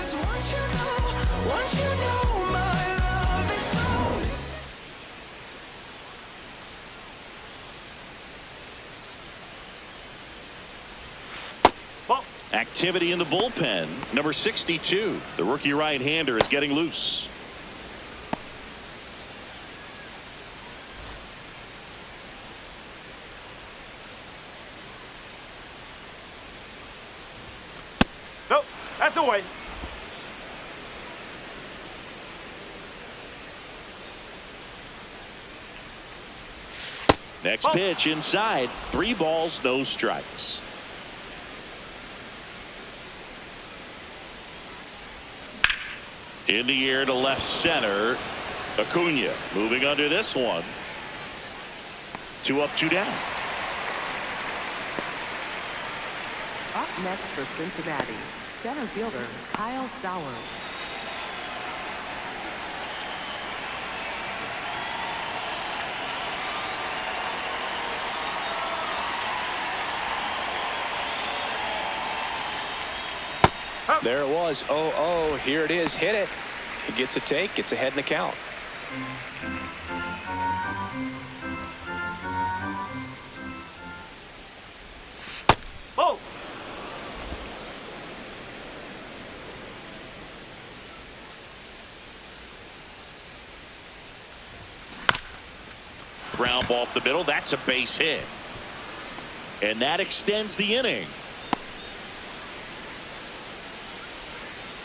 Activity in the bullpen. Number 62, the rookie right-hander, is getting loose. Nope, that's away. Next pitch inside. 3 balls, no strikes. In the air to left center. Acuna moving under this one. 2 up, 2 down. Up next for Cincinnati, center fielder Kyle Stowers. There it was. 0-0. Here it is. Hit it. He gets a take. Gets ahead in the count. Oh. Ground ball up the middle. That's a base hit. And that extends the inning.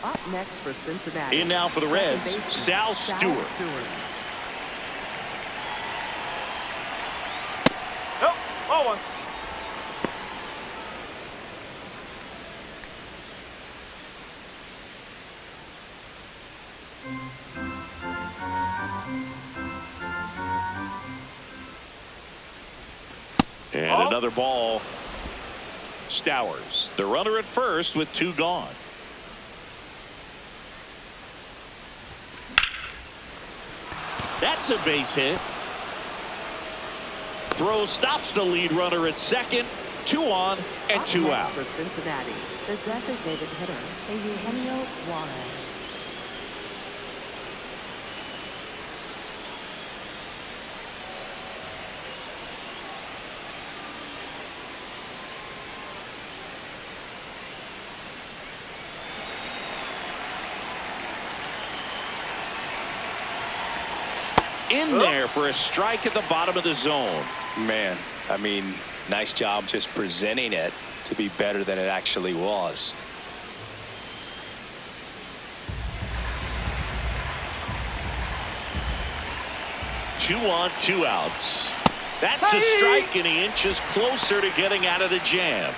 Up next for Cincinnati. In now for the Reds, Sal Stewart. Nope. Oh, 1. And another ball. Stowers, the runner at first with 2 gone. That's a base hit. Throw stops the lead runner at second. 2 on and 2 out. For Cincinnati, the designated hitter, Eugenio Suarez. in there for a strike at the bottom of the zone. Man, I mean, nice job just presenting it to be better than it actually was. Two on, two outs. That's a strike, and he inches closer to getting out of the jam.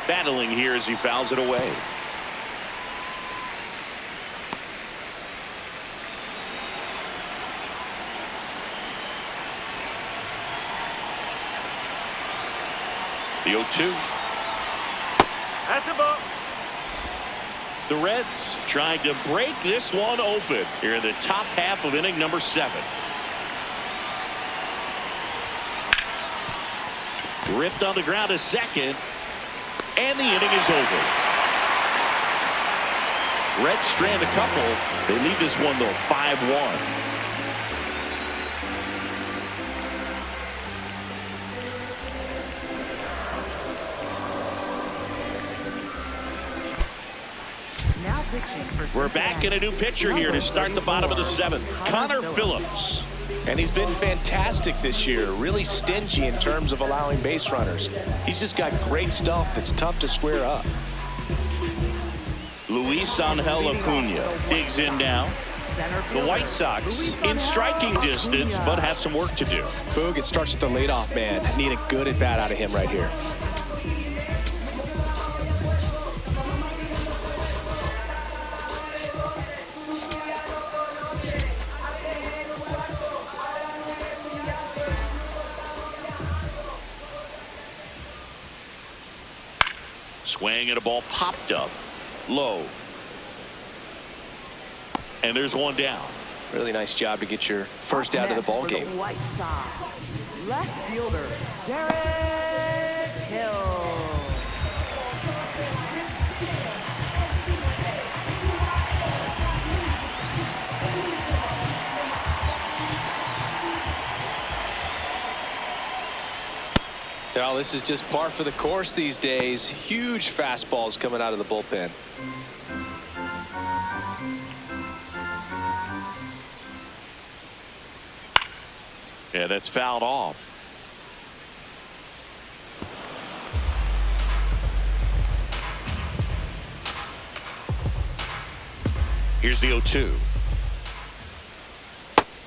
Battling here as he fouls it away. The 0-2. That's a ball. The Reds trying to break this one open here in the top half of inning number 7. Ripped on the ground to second, and the inning is over. Reds strand a couple. They lead this one though 5-1. We're back in a new pitcher here to start the bottom of the 7th. Connor Phillips. And he's been fantastic this year. Really stingy in terms of allowing base runners. He's just got great stuff that's tough to square up. Luisangel Acuna digs in now. The White Sox in striking distance, but have some work to do. Boog, it starts with the leadoff man. Need a good at bat out of him right here. Swing and a ball popped up. Low. And there's one down. Really nice job to get your first out of the ball game. White Sox, left fielder Derek Hill. Now, this is just par for the course these days. Huge fastballs coming out of the bullpen. Yeah, that's fouled off. Here's the 0-2.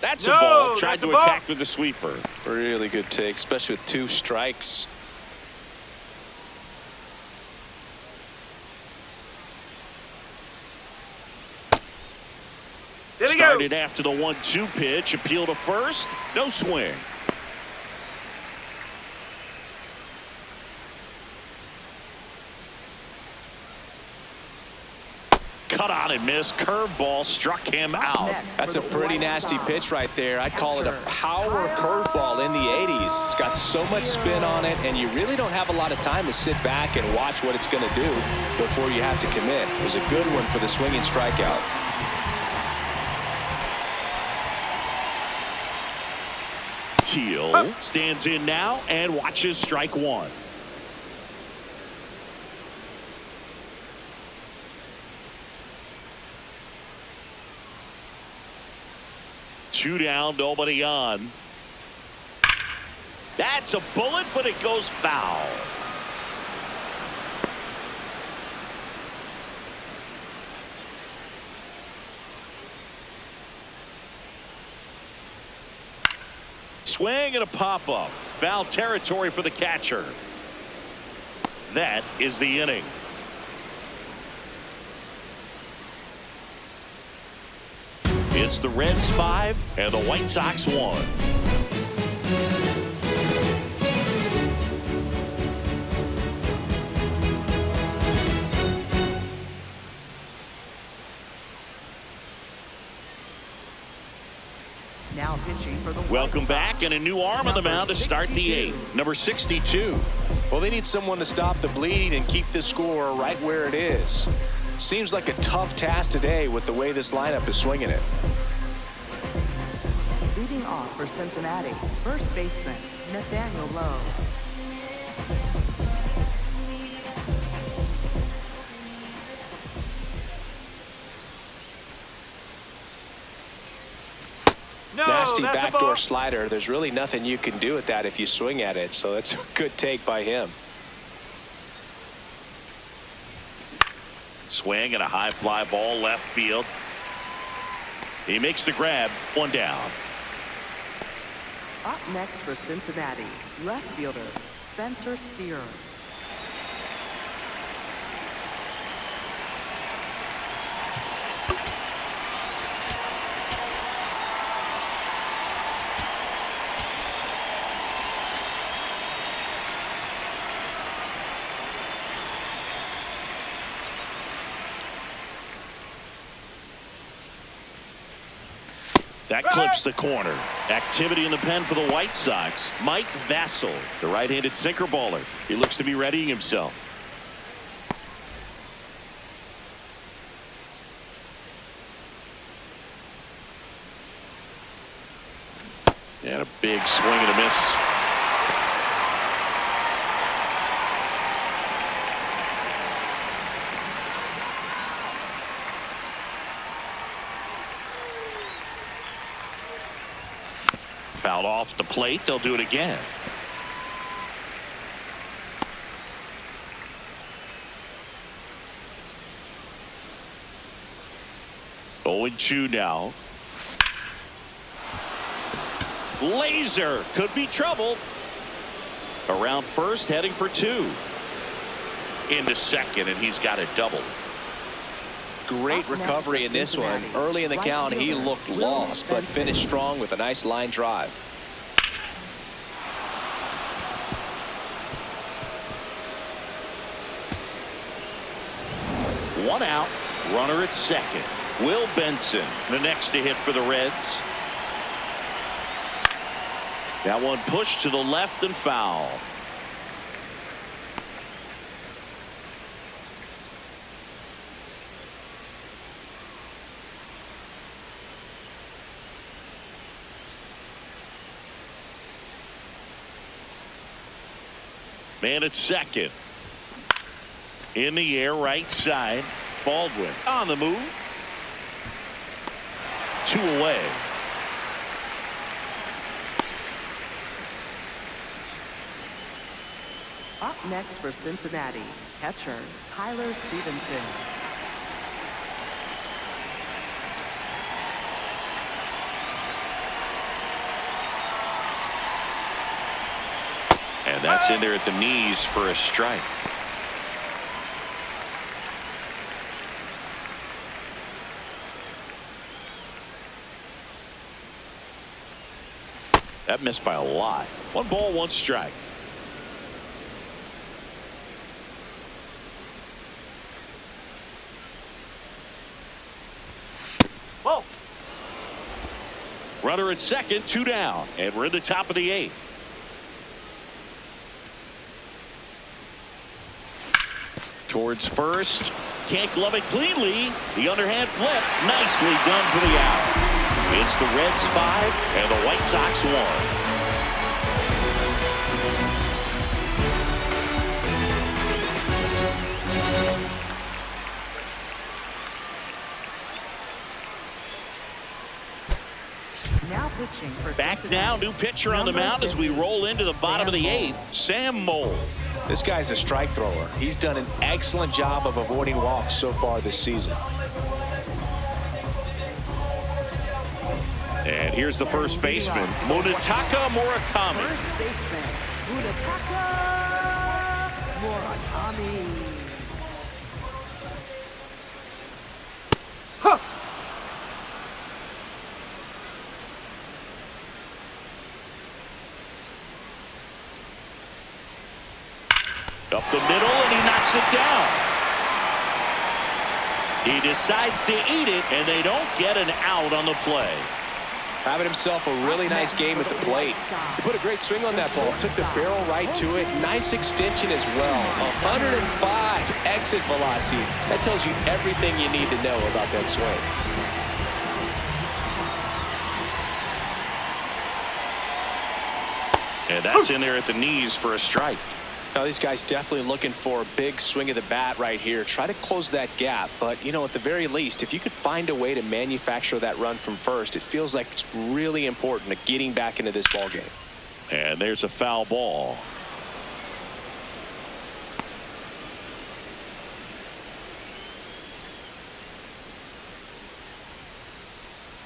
That's a ball. Tried to attack with the sweeper. Really good take, especially with 2 strikes. Started after the 1-2 pitch. Appeal to first. No swing. Cut on and missed. Curveball struck him out. That's a pretty nasty pitch right there. I'd call it a power curveball in the 80s. It's got so much spin on it, and you really don't have a lot of time to sit back and watch what it's going to do before you have to commit. It was a good one for the swinging strikeout. Teel stands in now and watches strike 1. Two down, nobody on. That's a bullet, but it goes foul. Swing and a pop-up. Foul territory for the catcher. That is the inning. It's the Reds 5 and the White Sox 1. Now pitching for the Welcome back, and a new arm on the mound to start the 8th. Number 62. Well, they need someone to stop the bleeding and keep the score right where it is. Seems like a tough task today with the way this lineup is swinging it. Leading off for Cincinnati, first baseman Nathaniel Lowe. nasty that's a backdoor ball. slider. There's really nothing you can do with that if you swing at it. So that's a good take by him. Swing and a high fly ball left field. He makes the grab. One down. Up next for Cincinnati, left fielder Spencer Steer. That clips the corner. Activity in the pen for the White Sox. Mike Vassell, the right-handed sinker baller. He looks to be readying himself. And a big swing and a miss. Fouled off the plate. They'll do it again. Owen Chu now. Laser could be trouble. Around first, heading for two. Into second, and he's got a double. Great recovery in this one. Early in the count, he looked lost, but finished strong with a nice line drive. One out, runner at second. Will Benson, the next to hit for the Reds. That one pushed to the left and foul. Man at second. In the air, right side. Baldwin on the move. Two away. Up next for Cincinnati, catcher Tyler Stephenson. And that's in there at the knees for a strike. That missed by a lot. 1 ball, 1 strike. Whoa. Runner at second, 2 down, and we're in the top of the 8th. Towards first, can't glove it cleanly. The underhand flip, nicely done for the out. It's the Reds 5 and the White Sox 1. Now pitching for Back Cincinnati. now, new pitcher on the mound as we roll into the bottom of the 8th. Sam Moll. This guy's a strike thrower. He's done an excellent job of avoiding walks so far this season. And here's the first baseman, Munetaka Murakami. First baseman, Munetaka Murakami. Up the middle, and he knocks it down. He decides to eat it, and they don't get an out on the play. Having himself a really nice game at the plate. He put a great swing on that ball. Took the barrel right to it. Nice extension as well. 105 exit velocity. That tells you everything you need to know about that swing. And that's in there at the knees for a strike. Now, these guys definitely looking for a big swing of the bat right here. Try to close that gap. But, you know, at the very least, if you could find a way to manufacture that run from first, it feels like it's really important to getting back into this ball game. And there's a foul ball.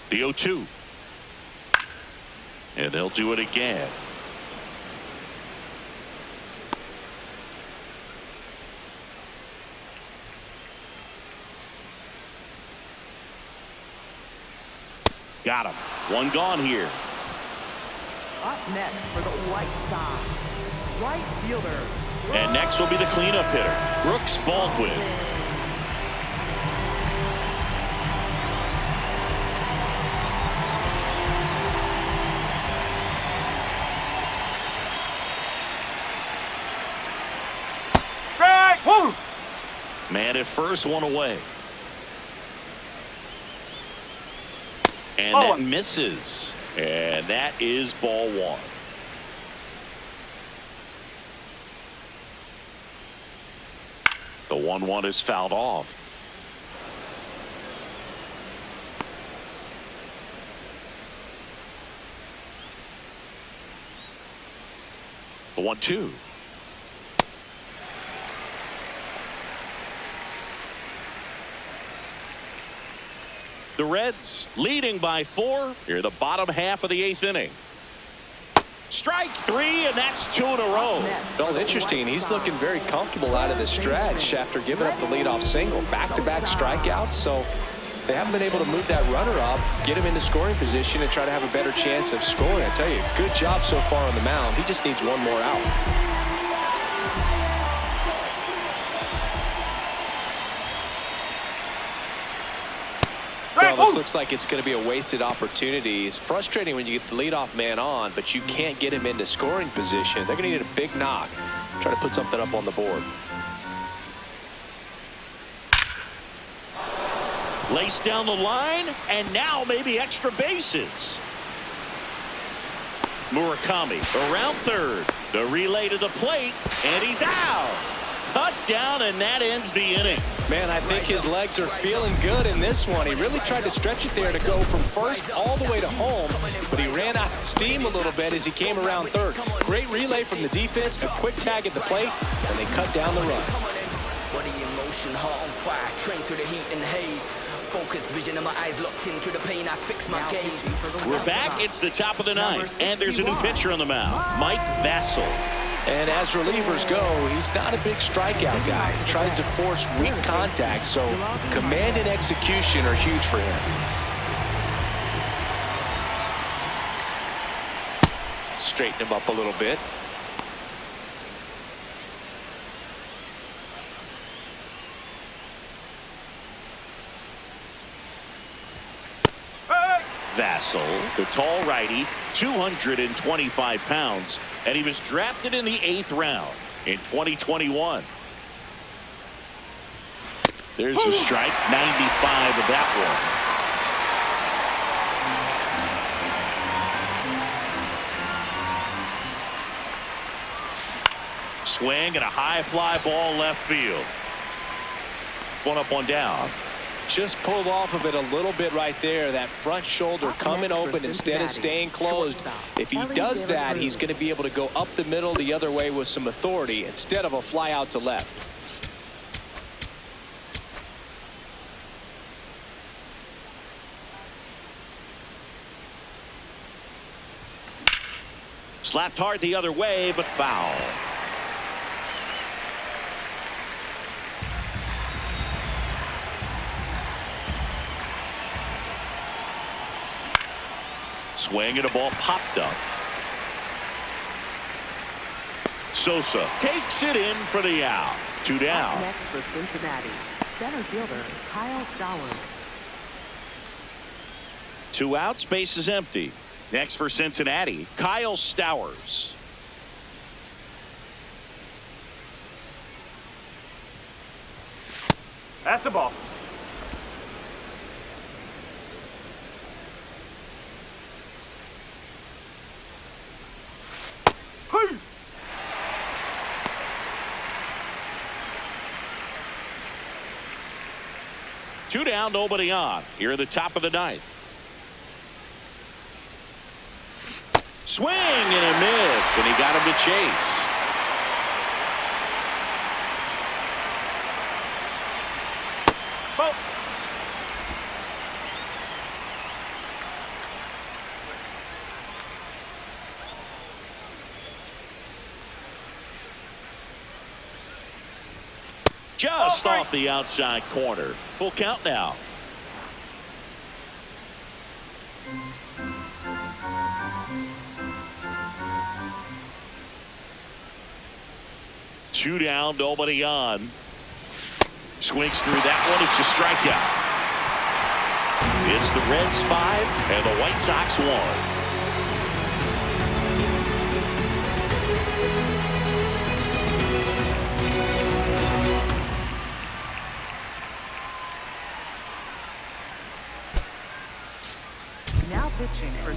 The 0-2. And they'll do it again. Got him. One gone here. Up next for the White Sox, right fielder. And next will be the cleanup hitter, Brooks Baldwin. Man at first, one away. And that misses. And that is ball one. The 1-1 is fouled off. The 1-2. The Reds leading by 4 here in the bottom half of the 8th inning. Strike 3, and that's 2 in a row. Well, interesting. He's looking very comfortable out of the stretch after giving up the leadoff single. Back-to-back strikeouts, so they haven't been able to move that runner up, get him into scoring position, and try to have a better chance of scoring. I tell you, good job so far on the mound. He just needs one more out. Well, this looks like it's going to be a wasted opportunity. It's frustrating when you get the leadoff man on, but you can't get him into scoring position. They're going to need a big knock. Try to put something up on the board. Lace down the line, and now maybe extra bases. Murakami around third. The relay to the plate, and he's out. Cut down, and that ends the inning. Man, I think his legs are feeling good in this one. He really tried to stretch it there to go from first all the way to home, but he ran out of steam a little bit as he came around third. Great relay from the defense, a quick tag at the plate, and they cut down the run. Body in motion, heart on fire, train through the heat and the haze. Focus, vision in my eyes locked in through the pain. I fix my gaze. We're back. It's the top of the 9th, and there's a new pitcher on the mound, Mike Vasil. And as relievers go, he's not a big strikeout guy. He tries to force weak contact, so command and execution are huge for him. Straighten him up a little bit. Vasil, the tall righty, 225 pounds, and he was drafted in the 8th round in 2021. There's a strike, 95 of that one. Swing and a high fly ball left field. One up, one down. Just pulled off of it a little bit right there. That front shoulder coming open instead of staying closed. If he does that, he's going to be able to go up the middle the other way with some authority instead of a fly out to left. Slapped hard the other way, but foul. Swing and a ball popped up. Sosa takes it in for the out. 2 down. Next for Cincinnati, center fielder Kyle Stowers. 2 outs, base is empty. Next for Cincinnati, Kyle Stowers. That's a ball. 2 down, nobody on. Here at the top of the ninth. Swing and a miss, and he got him to chase. Ball. Just off the outside corner. Full count now. Two down, nobody on. Swings through that one. It's a strikeout. It's the Reds 5 and the White Sox 1.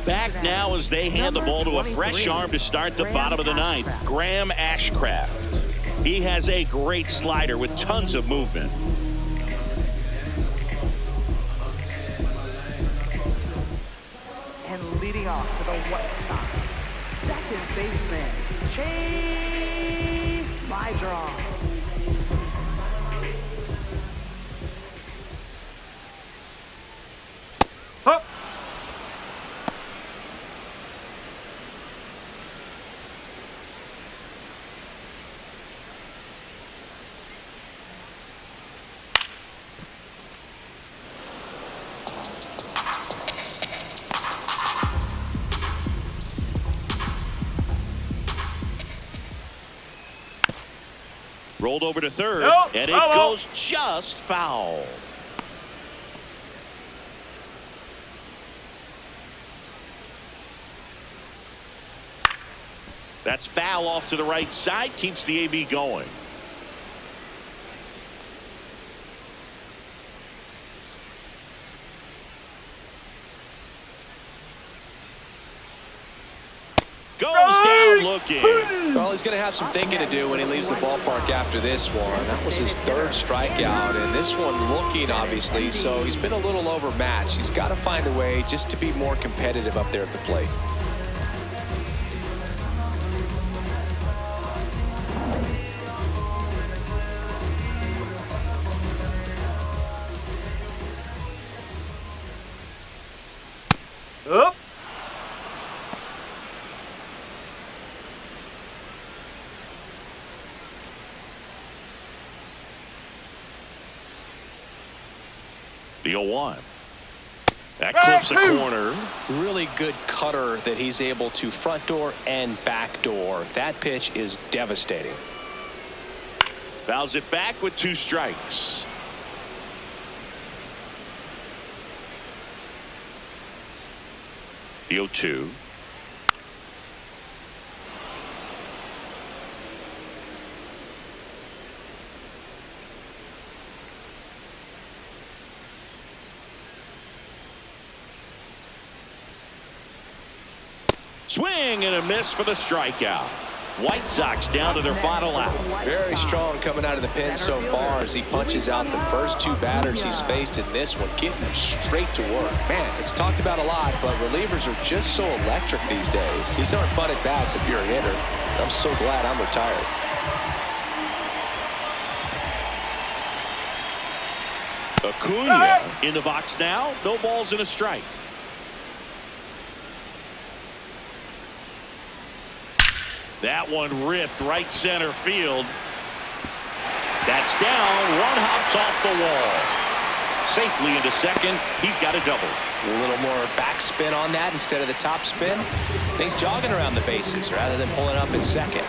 Back now as they hand the ball to a fresh arm to start the bottom of the ninth. Graham Ashcraft. He has a great slider with tons of movement. And leading off for the White Sox, second baseman, Chase Meidroth. Up. Rolled over to third, Nope. and it goes just foul. That's foul off to the right side, keeps the AB going. Goes down looking. Well, he's going to have some thinking to do when he leaves the ballpark after this one. That was his third strikeout, and this one looking, obviously, so he's been a little overmatched. He's got to find a way just to be more competitive up there at the plate. Up. The 0-1. That clips the corner. Really good cutter that he's able to front door and back door. That pitch is devastating. Fouls it back with 2 strikes. The 0-2. Swing and a miss for the strikeout. White Sox down to their final out. Very strong coming out of the pen so far as he punches out the first 2 batters he's faced in this one, getting them straight to work. Man, it's talked about a lot, but relievers are just so electric these days. These aren't fun at bats if you're a hitter. I'm so glad I'm retired. Acuna in the box now. No balls and a strike. That one ripped right center field. That's down. One hops off the wall. Safely into second. He's got a double. A little more backspin on that instead of the top spin. He's jogging around the bases rather than pulling up in second.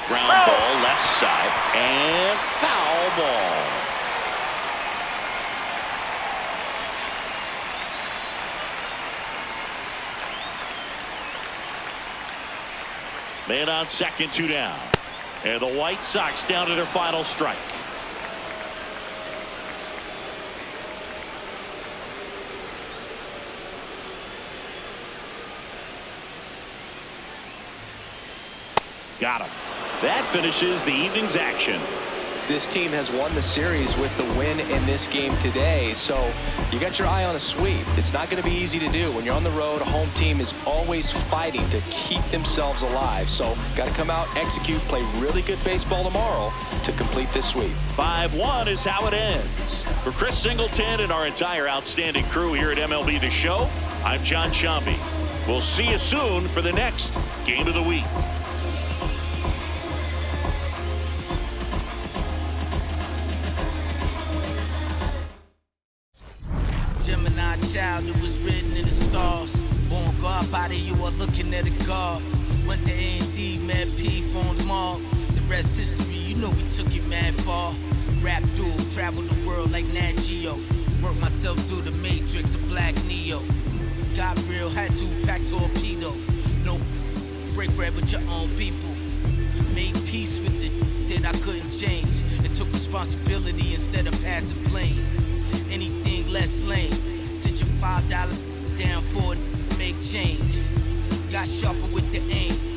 Ground ball left side and foul. Man on second, 2 down. And the White Sox down to their final strike. Got him. That finishes the evening's action. This team has won the series with the win in this game today, so you got your eye on a sweep. It's not going to be easy to do. When you're on the road, a home team is always fighting to keep themselves alive. So got to come out, execute, play really good baseball tomorrow to complete this sweep. 5-1 is how it ends. For Chris Singleton and our entire outstanding crew here at MLB The Show, I'm John Sciambi. We'll see you soon for the next Game of the Week. Child, it was written in the stars. Born God body, you are looking at a God. Went to A&D, mad P, formed Mall. The rest history, you know we took it mad far. Rap duel, traveled the world like Nat Geo. Worked myself through the matrix of Black Neo. Got real, had to pack torpedo. No break bread with your own people. Made peace with it that I couldn't change. And took responsibility instead of passing blame. Anything less lame. $5 down for it, make change. Got sharper with the aim.